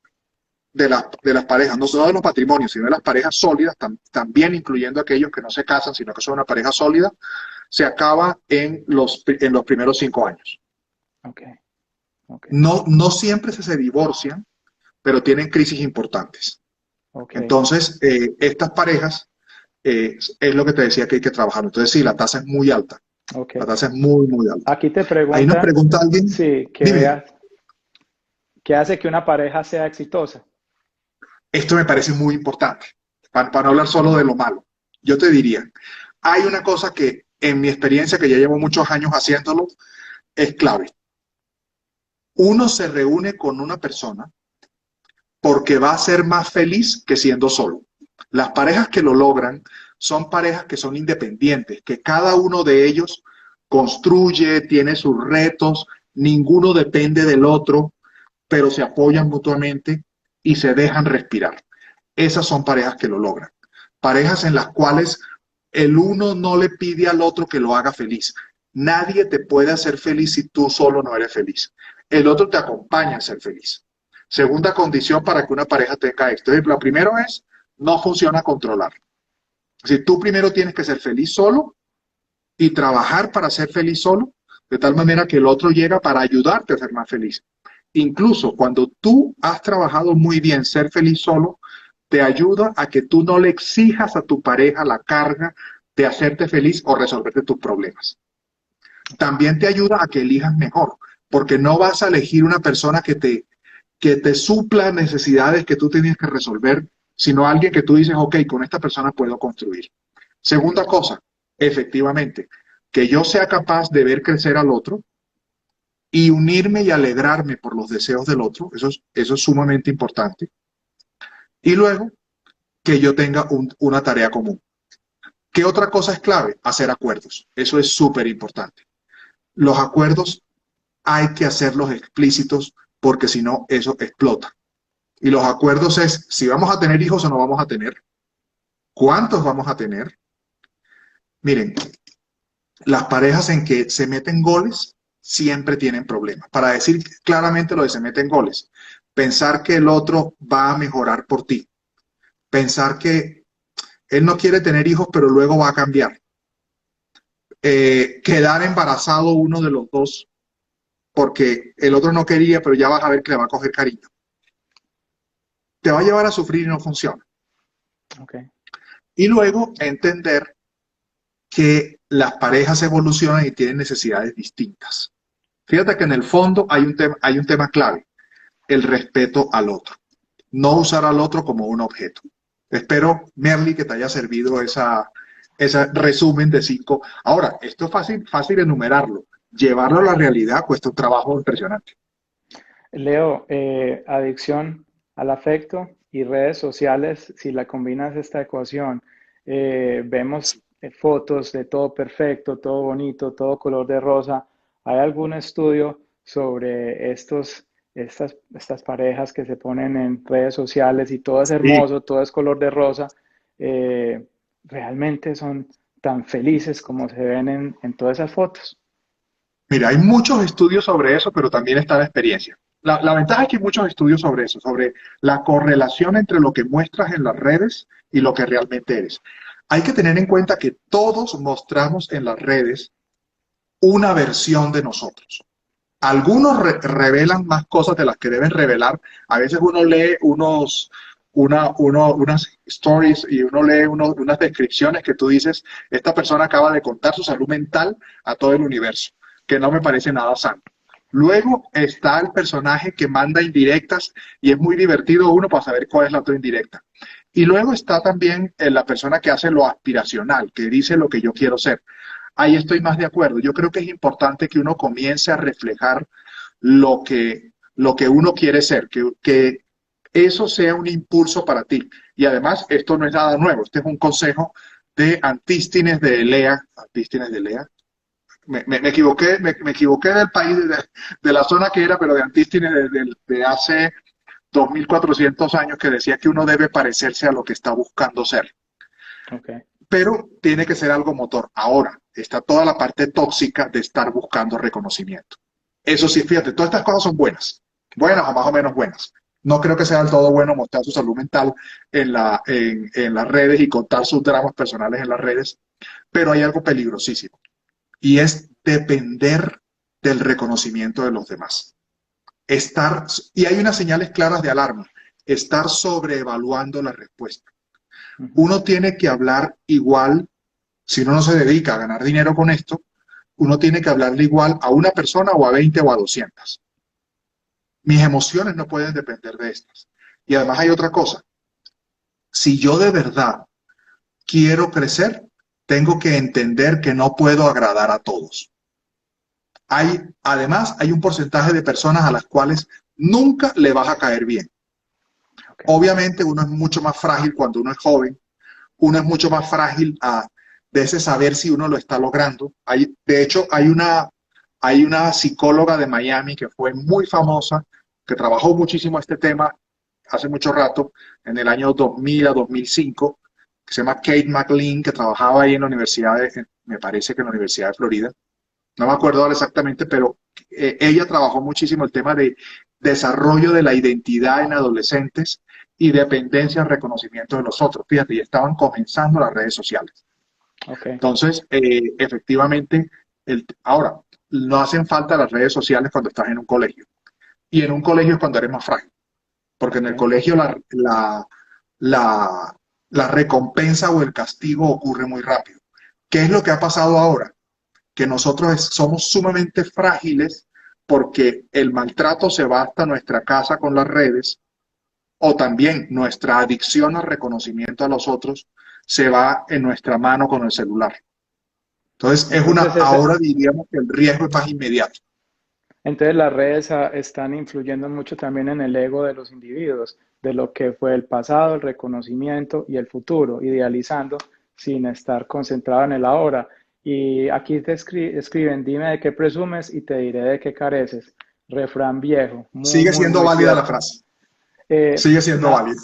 de las parejas, no solo de los matrimonios, sino de las parejas sólidas, también incluyendo aquellos que no se casan, sino que son una pareja sólida, se acaba en los primeros 5 años. Ok, ok, No, no siempre se divorcian, pero tienen crisis importantes. ok, Entonces, estas parejas es lo que te decía que hay que trabajar. Entonces, sí, la tasa es muy alta. ok. La tasa es muy, muy alta. Aquí te Ahí nos preguntan, pregunta alguien, sí, dime, ¿qué hace que una pareja sea exitosa? esto me parece muy importante, para no hablar solo de lo malo. Yo te diría, hay una cosa que en mi experiencia, que ya llevo muchos años haciéndolo, es clave. Uno se reúne con una persona porque va a ser más feliz que siendo solo. Las parejas que lo logran son parejas que son independientes, que cada uno de ellos construye, tiene sus retos ninguno depende del otro, pero se apoyan mutuamente y se dejan respirar. Esas son parejas que lo logran. Parejas en las cuales el uno no le pide al otro que lo haga feliz. Nadie te puede hacer feliz si tú solo no eres feliz. El otro te acompaña a ser feliz. Segunda condición para que una pareja tenga éxito. La primera es, no funciona controlar. Si tú primero tienes que ser feliz solo y trabajar para ser feliz solo, de tal manera que el otro llega para ayudarte a ser más feliz. Incluso cuando tú has trabajado muy bien ser feliz solo, te ayuda a que tú no le exijas a tu pareja la carga de hacerte feliz o resolverte tus problemas. También te ayuda a que elijas mejor, porque no vas a elegir una persona que te supla necesidades que tú tienes que resolver, sino alguien que tú dices, ok, con esta persona puedo construir. Segunda cosa, efectivamente, que yo sea capaz de ver crecer al otro y unirme y alegrarme por los deseos del otro, eso es sumamente importante. Y luego, que yo tenga una tarea común. ¿Qué otra cosa es clave? Hacer acuerdos. Eso es súper importante. Los acuerdos hay que hacerlos explícitos porque si no, eso explota. Y los acuerdos es si vamos a tener hijos o no vamos a tener, cuántos vamos a tener. Miren, las parejas en que se meten goles siempre tienen problemas. Para decir claramente lo de se meten goles, pensar que el otro va a mejorar por ti, pensar que él no quiere tener hijos pero luego va a cambiar, quedar embarazado uno de los dos porque el otro no quería pero ya vas a ver que le va a coger cariño. Te va a llevar a sufrir y no funciona. Okay. Y luego entender que las parejas evolucionan y tienen necesidades distintas. Fíjate que en el fondo hay un tema clave, el respeto al otro. No usar al otro como un objeto. Espero, Merly, que te haya servido ese resumen de 5. Ahora, esto es fácil enumerarlo. Llevarlo a la realidad cuesta un trabajo impresionante. Leo, adicción al afecto y redes sociales, si la combinas esta ecuación, vemos fotos de todo perfecto, todo bonito, todo color de rosa. ¿Hay algún estudio sobre estas parejas que se ponen en redes sociales y todo es Sí, hermoso, todo es color de rosa? ¿Realmente son tan felices como se ven en todas esas fotos? mira, hay muchos estudios sobre eso, pero también está la experiencia. La ventaja es que hay muchos estudios sobre eso, sobre la correlación entre lo que muestras en las redes y lo que realmente eres. Hay que tener en cuenta que todos mostramos en las redes una versión de nosotros. Algunos revelan más cosas de las que deben revelar. A veces uno lee unas stories y uno lee unas descripciones que tú dices, esta persona acaba de contar su salud mental a todo el universo, que no me parece nada sano. Luego está el personaje que manda indirectas y es muy divertido uno para saber cuál es la otra indirecta. Y luego está también la persona que hace lo aspiracional, que dice lo que yo quiero ser. Ahí estoy más de acuerdo. Yo creo que es importante que uno comience a reflejar lo que uno quiere ser, que eso sea un impulso para ti. Y además, esto no es nada nuevo. Este es un consejo de Antístenes de Elea. Antístenes de Elea. Me equivoqué del país, de la zona que era, pero de Antístenes de hace 2400 años, que decía que uno debe parecerse a lo que está buscando ser. Okay. Pero tiene que ser algo motor. Ahora está toda la parte tóxica de estar buscando reconocimiento. Eso sí, fíjate, todas estas cosas son buenas o más o menos buenas. No creo que sea del todo bueno mostrar su salud mental en las redes y contar sus dramas personales en las redes, pero hay algo peligrosísimo y es depender del reconocimiento de los demás. Y hay unas señales claras de alarma, estar sobreevaluando la respuesta. Uno tiene que hablar igual, si uno no se dedica a ganar dinero con esto, uno tiene que hablarle igual a una persona o a 20 o a 200. Mis emociones no pueden depender de estas. Y además hay otra cosa. Si yo de verdad quiero crecer, tengo que entender que no puedo agradar a todos. Además, hay un porcentaje de personas a las cuales nunca le vas a caer bien. Okay. Obviamente uno es mucho más frágil cuando uno es joven, uno es mucho más frágil de ese saber si uno lo está logrando. De hecho, hay Hay una psicóloga de Miami que fue muy famosa, que trabajó muchísimo este tema hace mucho rato, en el año 2000 a 2005, que se llama Kate McLean, que trabajaba ahí en la universidad, me parece que en la Universidad de Florida. No me acuerdo ahora exactamente, pero ella trabajó muchísimo el tema de desarrollo de la identidad en adolescentes y dependencia en reconocimiento de los otros. Fíjate, y estaban comenzando las redes sociales. Ok, Entonces, efectivamente, ahora, no hacen falta las redes sociales cuando estás en un colegio. Y en un colegio es cuando eres más frágil, porque en ok. el colegio la, la recompensa o el castigo ocurre muy rápido. ¿Qué es lo que ha pasado ahora? Que nosotros somos sumamente frágiles porque el maltrato se va hasta nuestra casa con las redes o también nuestra adicción al reconocimiento a los otros se va en nuestra mano con el celular. Entonces, Entonces, ahora diríamos que el riesgo es más inmediato. entonces las redes están influyendo mucho también en el ego de los individuos, de lo que fue el pasado, el reconocimiento y el futuro, idealizando sin estar concentrado en el ahora. Y aquí te escriben, dime de qué presumes y te diré de qué careces. Refrán viejo, muy, Sigue muy, siendo muy válida la cierto. frase. Eh, Sigue siendo na- válida.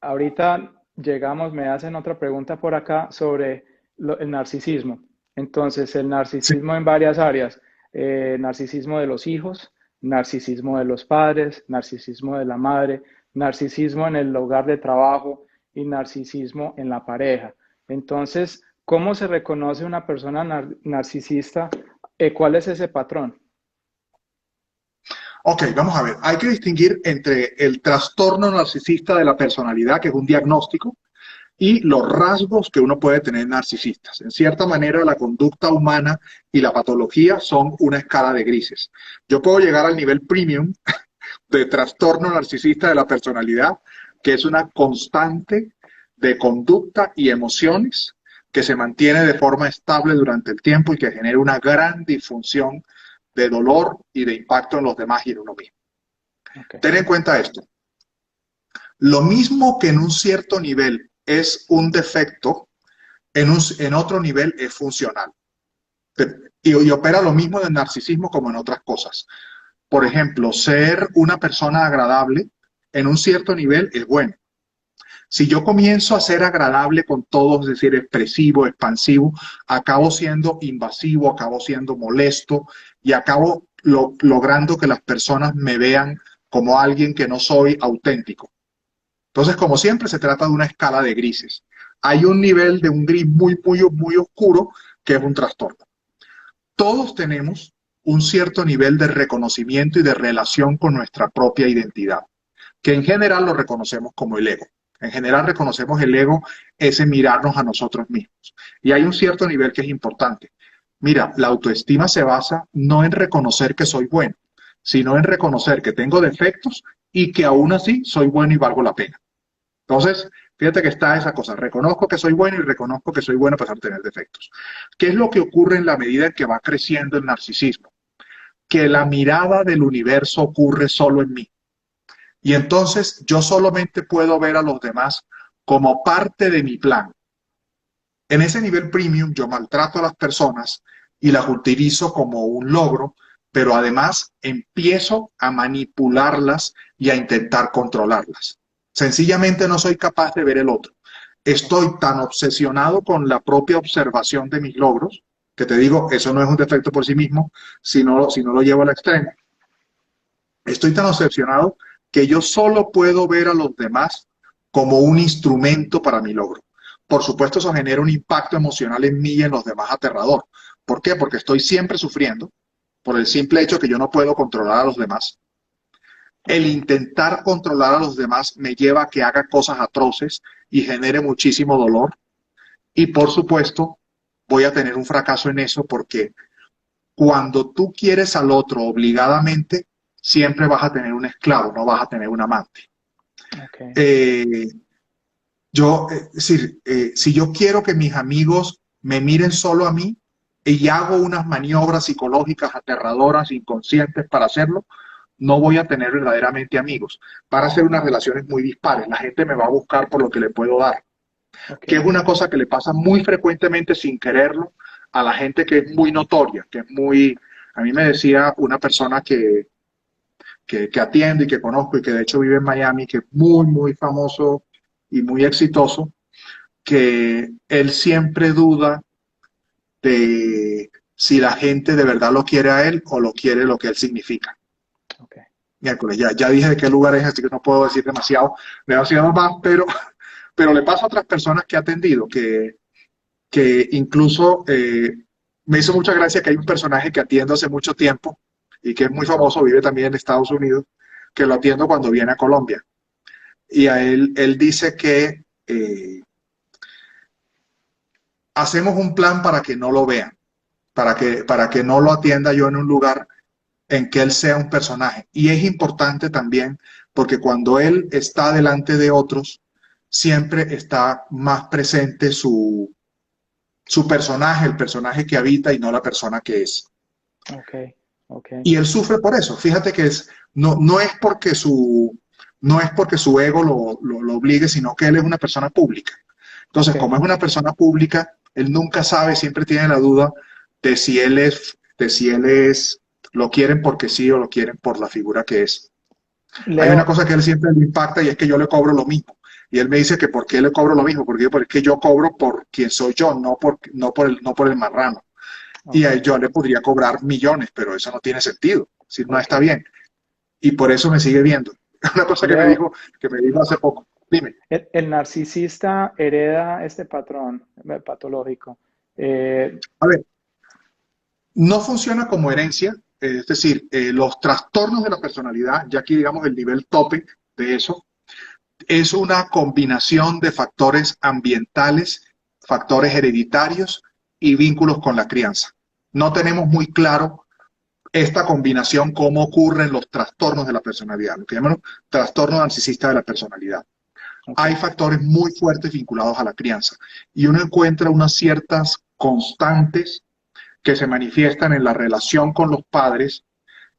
Ahorita llegamos, me hacen otra pregunta por acá sobre el narcisismo. Entonces, el Sí. narcisismo en varias áreas, narcisismo de los hijos, narcisismo de los padres, narcisismo de la madre, narcisismo en el lugar de trabajo y narcisismo en la pareja. Entonces, ¿cómo se reconoce una persona narcisista? ¿Cuál es ese patrón? Ok, vamos a ver. Hay que distinguir entre el trastorno narcisista de la personalidad, que es un diagnóstico, y los rasgos que uno puede tener narcisistas. En cierta manera, la conducta humana y la patología son una escala de grises. Yo puedo llegar al nivel premium de trastorno narcisista de la personalidad, que es una constante de conducta y emociones que se mantiene de forma estable durante el tiempo y que genera una gran disfunción de dolor y de impacto en los demás y en uno mismo. Okay. Ten en cuenta esto. Lo mismo que en un cierto nivel es un defecto, en otro nivel es funcional. Y opera lo mismo del narcisismo como en otras cosas. Por ejemplo, ser una persona agradable en un cierto nivel es bueno. Si yo comienzo a ser agradable con todos, es decir, expresivo, expansivo, acabo siendo invasivo, acabo siendo molesto y acabo logrando que las personas me vean como alguien que no soy auténtico. Entonces, como siempre, se trata de una escala de grises. Hay un nivel de un gris muy, muy, muy oscuro que es un trastorno. Todos tenemos un cierto nivel de reconocimiento y de relación con nuestra propia identidad, que en general lo reconocemos como el ego. En general reconocemos el ego, ese mirarnos a nosotros mismos. Y hay un cierto nivel que es importante. Mira, la autoestima se basa no en reconocer que soy bueno, sino en reconocer que tengo defectos y que aún así soy bueno y valgo la pena. Entonces, fíjate que está esa cosa. Reconozco que soy bueno y reconozco que soy bueno a pesar de tener defectos. ¿Qué es lo que ocurre en la medida en que va creciendo el narcisismo? Que la mirada del universo ocurre solo en mí. Y entonces yo solamente puedo ver a los demás como parte de mi plan. En ese nivel premium yo maltrato a las personas y las utilizo como un logro, pero además empiezo a manipularlas y a intentar controlarlas. Sencillamente no soy capaz de ver el otro. Estoy tan obsesionado con la propia observación de mis logros, que te digo, eso no es un defecto por sí mismo, si no lo llevo al extremo. Estoy tan obsesionado que yo solo puedo ver a los demás como un instrumento para mi logro. Por supuesto, eso genera un impacto emocional en mí y en los demás aterrador. ¿Por qué? Porque estoy siempre sufriendo por el simple hecho que yo no puedo controlar a los demás. El intentar controlar a los demás me lleva a que haga cosas atroces y genere muchísimo dolor. Y por supuesto, voy a tener un fracaso en eso porque cuando tú quieres al otro obligadamente, siempre vas a tener un esclavo, no vas a tener un amante. Okay. Eh, es decir, si yo quiero que mis amigos me miren solo a mí y hago unas maniobras psicológicas aterradoras, inconscientes para hacerlo, no voy a tener verdaderamente amigos. Van a ser unas relaciones muy dispares. La gente me va a buscar por lo que le puedo dar, que es Okay. una cosa que le pasa muy frecuentemente sin quererlo a la gente que es muy notoria, que es muy A mí me decía una persona que atiendo y que conozco y que de hecho vive en Miami, que es muy, muy famoso y muy exitoso, que él siempre duda de si la gente de verdad lo quiere a él o lo quiere lo que él significa. Okay. Miércoles, ya dije de qué lugar es, así que no puedo decir demasiado más, pero le pasa a otras personas que he atendido, que incluso me hizo mucha gracia que hay un personaje que atiendo hace mucho tiempo y que es muy famoso, vive también en Estados Unidos, que lo atiendo cuando viene a Colombia. Y a él dice que hacemos un plan para que no lo vean, para que no lo atienda yo en un lugar en que él sea un personaje. Y es importante también porque cuando él está delante de otros, siempre está más presente su personaje, el personaje que habita y no la persona que es. Okay. Okay. Y él sufre por eso. Fíjate que no es porque su ego lo obligue, sino que él es una persona pública. Entonces, Okay. como es una persona pública, él nunca sabe, siempre tiene la duda de si él es, lo quieren porque sí o lo quieren por la figura que es. Hay una Leo, cosa que a él siempre le impacta y es que yo le cobro lo mismo. Y él me dice que por qué le cobro lo mismo, porque yo cobro por quien soy yo, no por el marrano. Y a él okay. yo le podría cobrar millones, pero eso no tiene sentido. Es decir, no está Okay. bien. Y por eso me sigue viendo. Una cosa Leo, que me dijo hace poco. Dime. el narcisista hereda este patrón patológico. Eh, A ver, no funciona como herencia, es decir, los trastornos de la personalidad, ya aquí digamos el nivel tope de eso, es una combinación de factores ambientales, factores hereditarios y vínculos con la crianza. No tenemos muy claro esta combinación, cómo ocurren los trastornos de la personalidad, lo que llamamos trastorno narcisista de la personalidad. Hay okay. factores muy fuertes vinculados a la crianza y uno encuentra unas ciertas constantes que se manifiestan en la relación con los padres,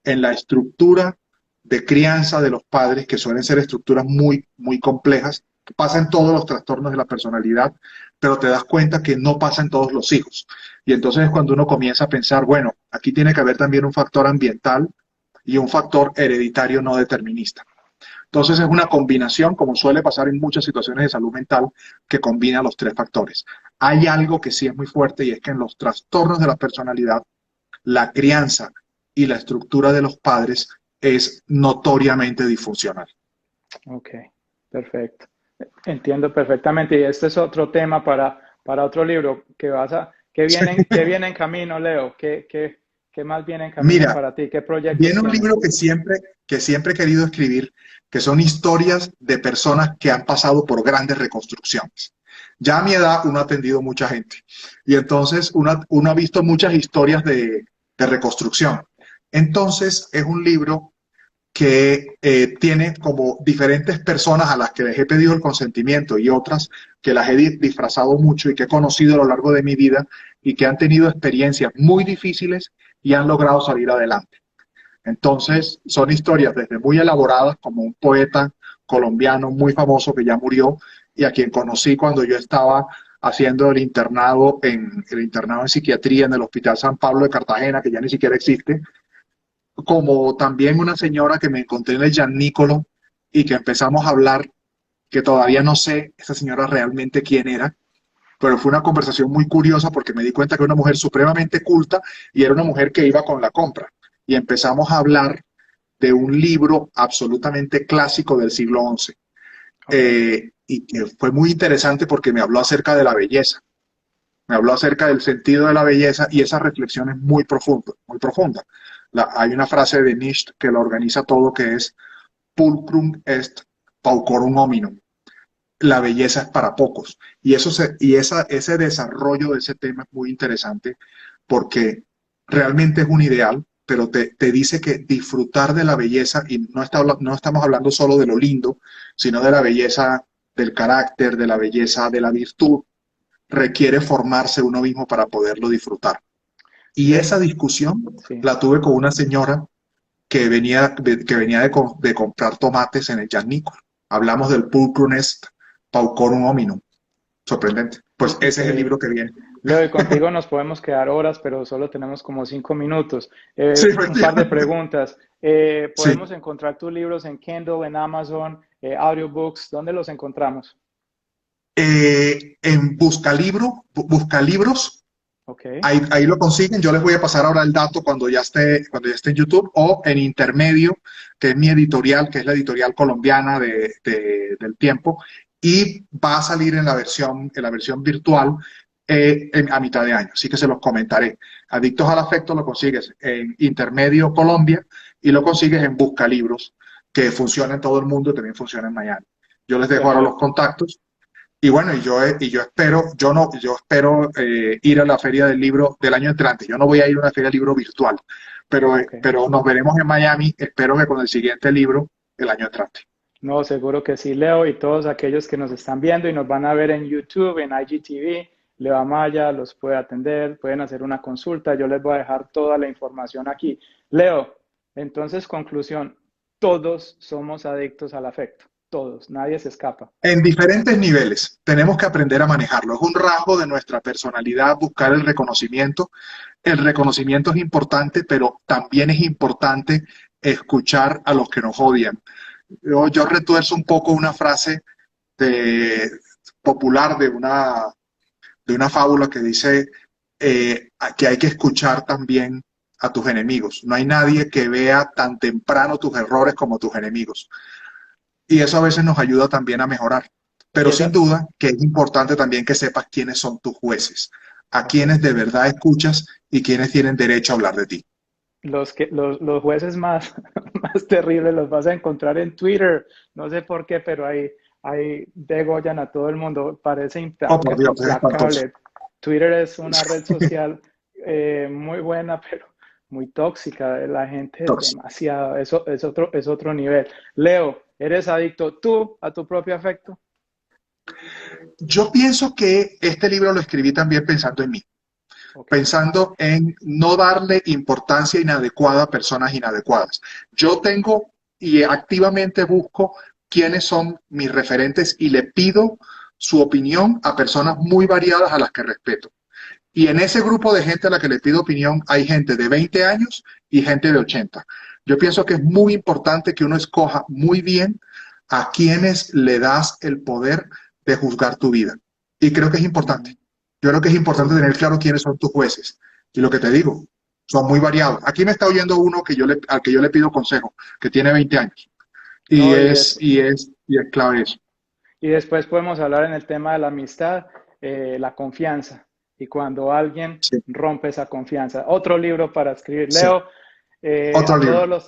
en la estructura de crianza de los padres, que suelen ser estructuras muy, muy complejas, que pasa en todos los trastornos de la personalidad, pero te das cuenta que no pasa en todos los hijos. Y entonces es cuando uno comienza a pensar, bueno, aquí tiene que haber también un factor ambiental y un factor hereditario no determinista. Entonces es una combinación, como suele pasar en muchas situaciones de salud mental, que combina los tres factores. Hay algo que sí es muy fuerte y es que en los trastornos de la personalidad, la crianza y la estructura de los padres es notoriamente disfuncional. Ok, perfecto. Entiendo perfectamente. Y este es otro tema para otro libro que viene en camino, Leo. ¿Qué más viene en camino Mira, para ti? ¿Qué proyectos viene un tienes? libro que siempre he querido escribir, que son historias de personas que han pasado por grandes reconstrucciones. Ya a mi edad uno ha atendido mucha gente y entonces uno ha visto muchas historias de reconstrucción. Entonces es un libro que tiene como diferentes personas a las que les he pedido el consentimiento y otras que las he disfrazado mucho y que he conocido a lo largo de mi vida y que han tenido experiencias muy difíciles y han logrado salir adelante. Entonces, son historias desde muy elaboradas, como un poeta colombiano muy famoso que ya murió y a quien conocí cuando yo estaba haciendo el internado en psiquiatría en el Hospital San Pablo de Cartagena, que ya ni siquiera existe, como también una señora que me encontré en el Giannicolo y que empezamos a hablar, que todavía no sé esa señora realmente quién era, pero fue una conversación muy curiosa porque me di cuenta que era una mujer supremamente culta y era una mujer que iba con la compra. Y empezamos a hablar de un libro absolutamente clásico del siglo XI. Ok, Y que fue muy interesante porque me habló acerca de la belleza, me habló acerca del sentido de la belleza y esa reflexión es muy profunda, muy profunda. Hay una frase de Nietzsche que lo organiza todo que es pulcrum est paucorum hominum. La belleza es para pocos. Ese desarrollo de ese tema es muy interesante porque realmente es un ideal, pero te dice que disfrutar de la belleza, y no estamos hablando solo de lo lindo, sino de la belleza del carácter, de la belleza de la virtud, requiere formarse uno mismo para poderlo disfrutar. Y Le- esa discusión sí, la tuve con una señora que venía de comprar tomates en el Giannico. Hablamos del Pulcrum est paucorum hominum. Sorprendente. Pues ese es el eh, libro que viene. Leo, y contigo nos podemos quedar horas, pero solo tenemos como 5 minutos. Sí, Un par de efectivamente. preguntas. Sí. ¿Podemos encontrar tus libros en Kindle, en Amazon, audiobooks? ¿Dónde los encontramos? En Buscalibros, Ok, ahí lo consiguen. Yo les voy a pasar ahora el dato cuando ya esté en YouTube, o en Intermedio, que es mi editorial, que es la editorial colombiana del Tiempo, y va a salir en la versión virtual a mitad de año. Así que se los comentaré. Adictos al Afecto lo consigues en Intermedio Colombia y lo consigues en Buscalibros, que funciona en todo el mundo y también funciona en Miami. Yo les dejo ahora los perfecto. contactos. Y bueno, yo espero, yo espero ir a la Feria del Libro del año entrante. Yo no voy a ir a una Feria del Libro virtual, Ok. pero nos veremos en Miami. Espero que con el siguiente libro el año entrante. No, seguro que sí, Leo, y todos aquellos que nos están viendo y nos van a ver en YouTube, en IGTV, Leo Amaya los puede atender, pueden hacer una consulta, yo les voy a dejar toda la información aquí. Leo, entonces, conclusión, todos somos adictos al afecto, todos, nadie se escapa. En diferentes niveles, tenemos que aprender a manejarlo. Es un rasgo de nuestra personalidad buscar el reconocimiento. El reconocimiento es importante, pero también es importante escuchar a los que nos odian. Yo retuerzo un poco una frase de, popular de una fábula que dice que hay que escuchar también a tus enemigos. No hay nadie que vea tan temprano tus errores como tus enemigos. Y eso a veces nos ayuda también a mejorar. Y Pero sin esa, duda que es importante también que sepas quiénes son tus jueces, a ok. quienes de verdad escuchas y quienes tienen derecho a hablar de ti. Los jueces más, más terribles los vas a encontrar en Twitter. No sé por qué, pero ahí degollan a todo el mundo. Parece Oh, por Dios, es espantoso. implacable. Twitter es una red social muy buena, pero muy tóxica. La gente es Entonces, demasiado. Eso es otro nivel. Leo, ¿eres adicto tú a tu propio afecto? yo pienso que este libro lo escribí también pensando en mí, Ok. pensando en no darle importancia inadecuada a personas inadecuadas. Yo tengo y activamente busco quiénes son mis referentes y le pido su opinión a personas muy variadas a las que respeto. Y en ese grupo de gente a la que le pido opinión hay gente de 20 años y gente de 80. Yo pienso que es muy importante que uno escoja muy bien a quienes le das el poder de juzgar tu vida. Y creo que es importante. Mm, Yo creo que es importante sí. tener claro quiénes son tus jueces. Y lo que te digo, son muy variados. Aquí me está oyendo uno al que yo le pido consejo, que tiene 20 años. Y No, es clave eso. y después podemos hablar en el tema de la amistad, la confianza. Y cuando alguien Sí, rompe esa confianza. Otro libro para escribir. sí. Leo, Otro a libro.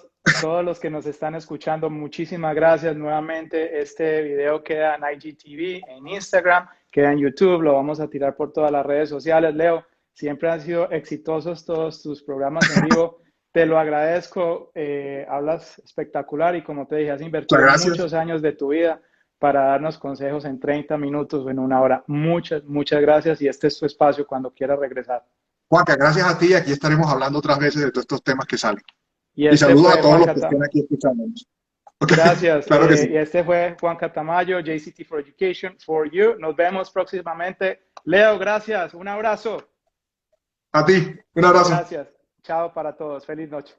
todos los que nos están escuchando, muchísimas gracias nuevamente. Este video queda en IGTV, en Instagram, queda en YouTube, lo vamos a tirar por todas las redes sociales. Leo, siempre han sido exitosos todos tus programas en vivo. Te lo agradezco, hablas espectacular y como te dije, has Muchas invertido gracias. muchos años de tu vida para darnos consejos en 30 minutos o en una hora. Muchas, muchas gracias y este es tu espacio cuando quieras regresar. Juanca, gracias a ti. Aquí estaremos hablando otras veces de todos estos temas que salen. Y Y este saludos a fue todos Juan los que Cata. estén aquí escuchándonos. Ok, Gracias. claro que sí. Y este fue Juan Catamayo, JCT for Education for You. Nos vemos próximamente. Leo, gracias. Un abrazo. A ti, un abrazo. Gracias. Chao para todos. Feliz noche.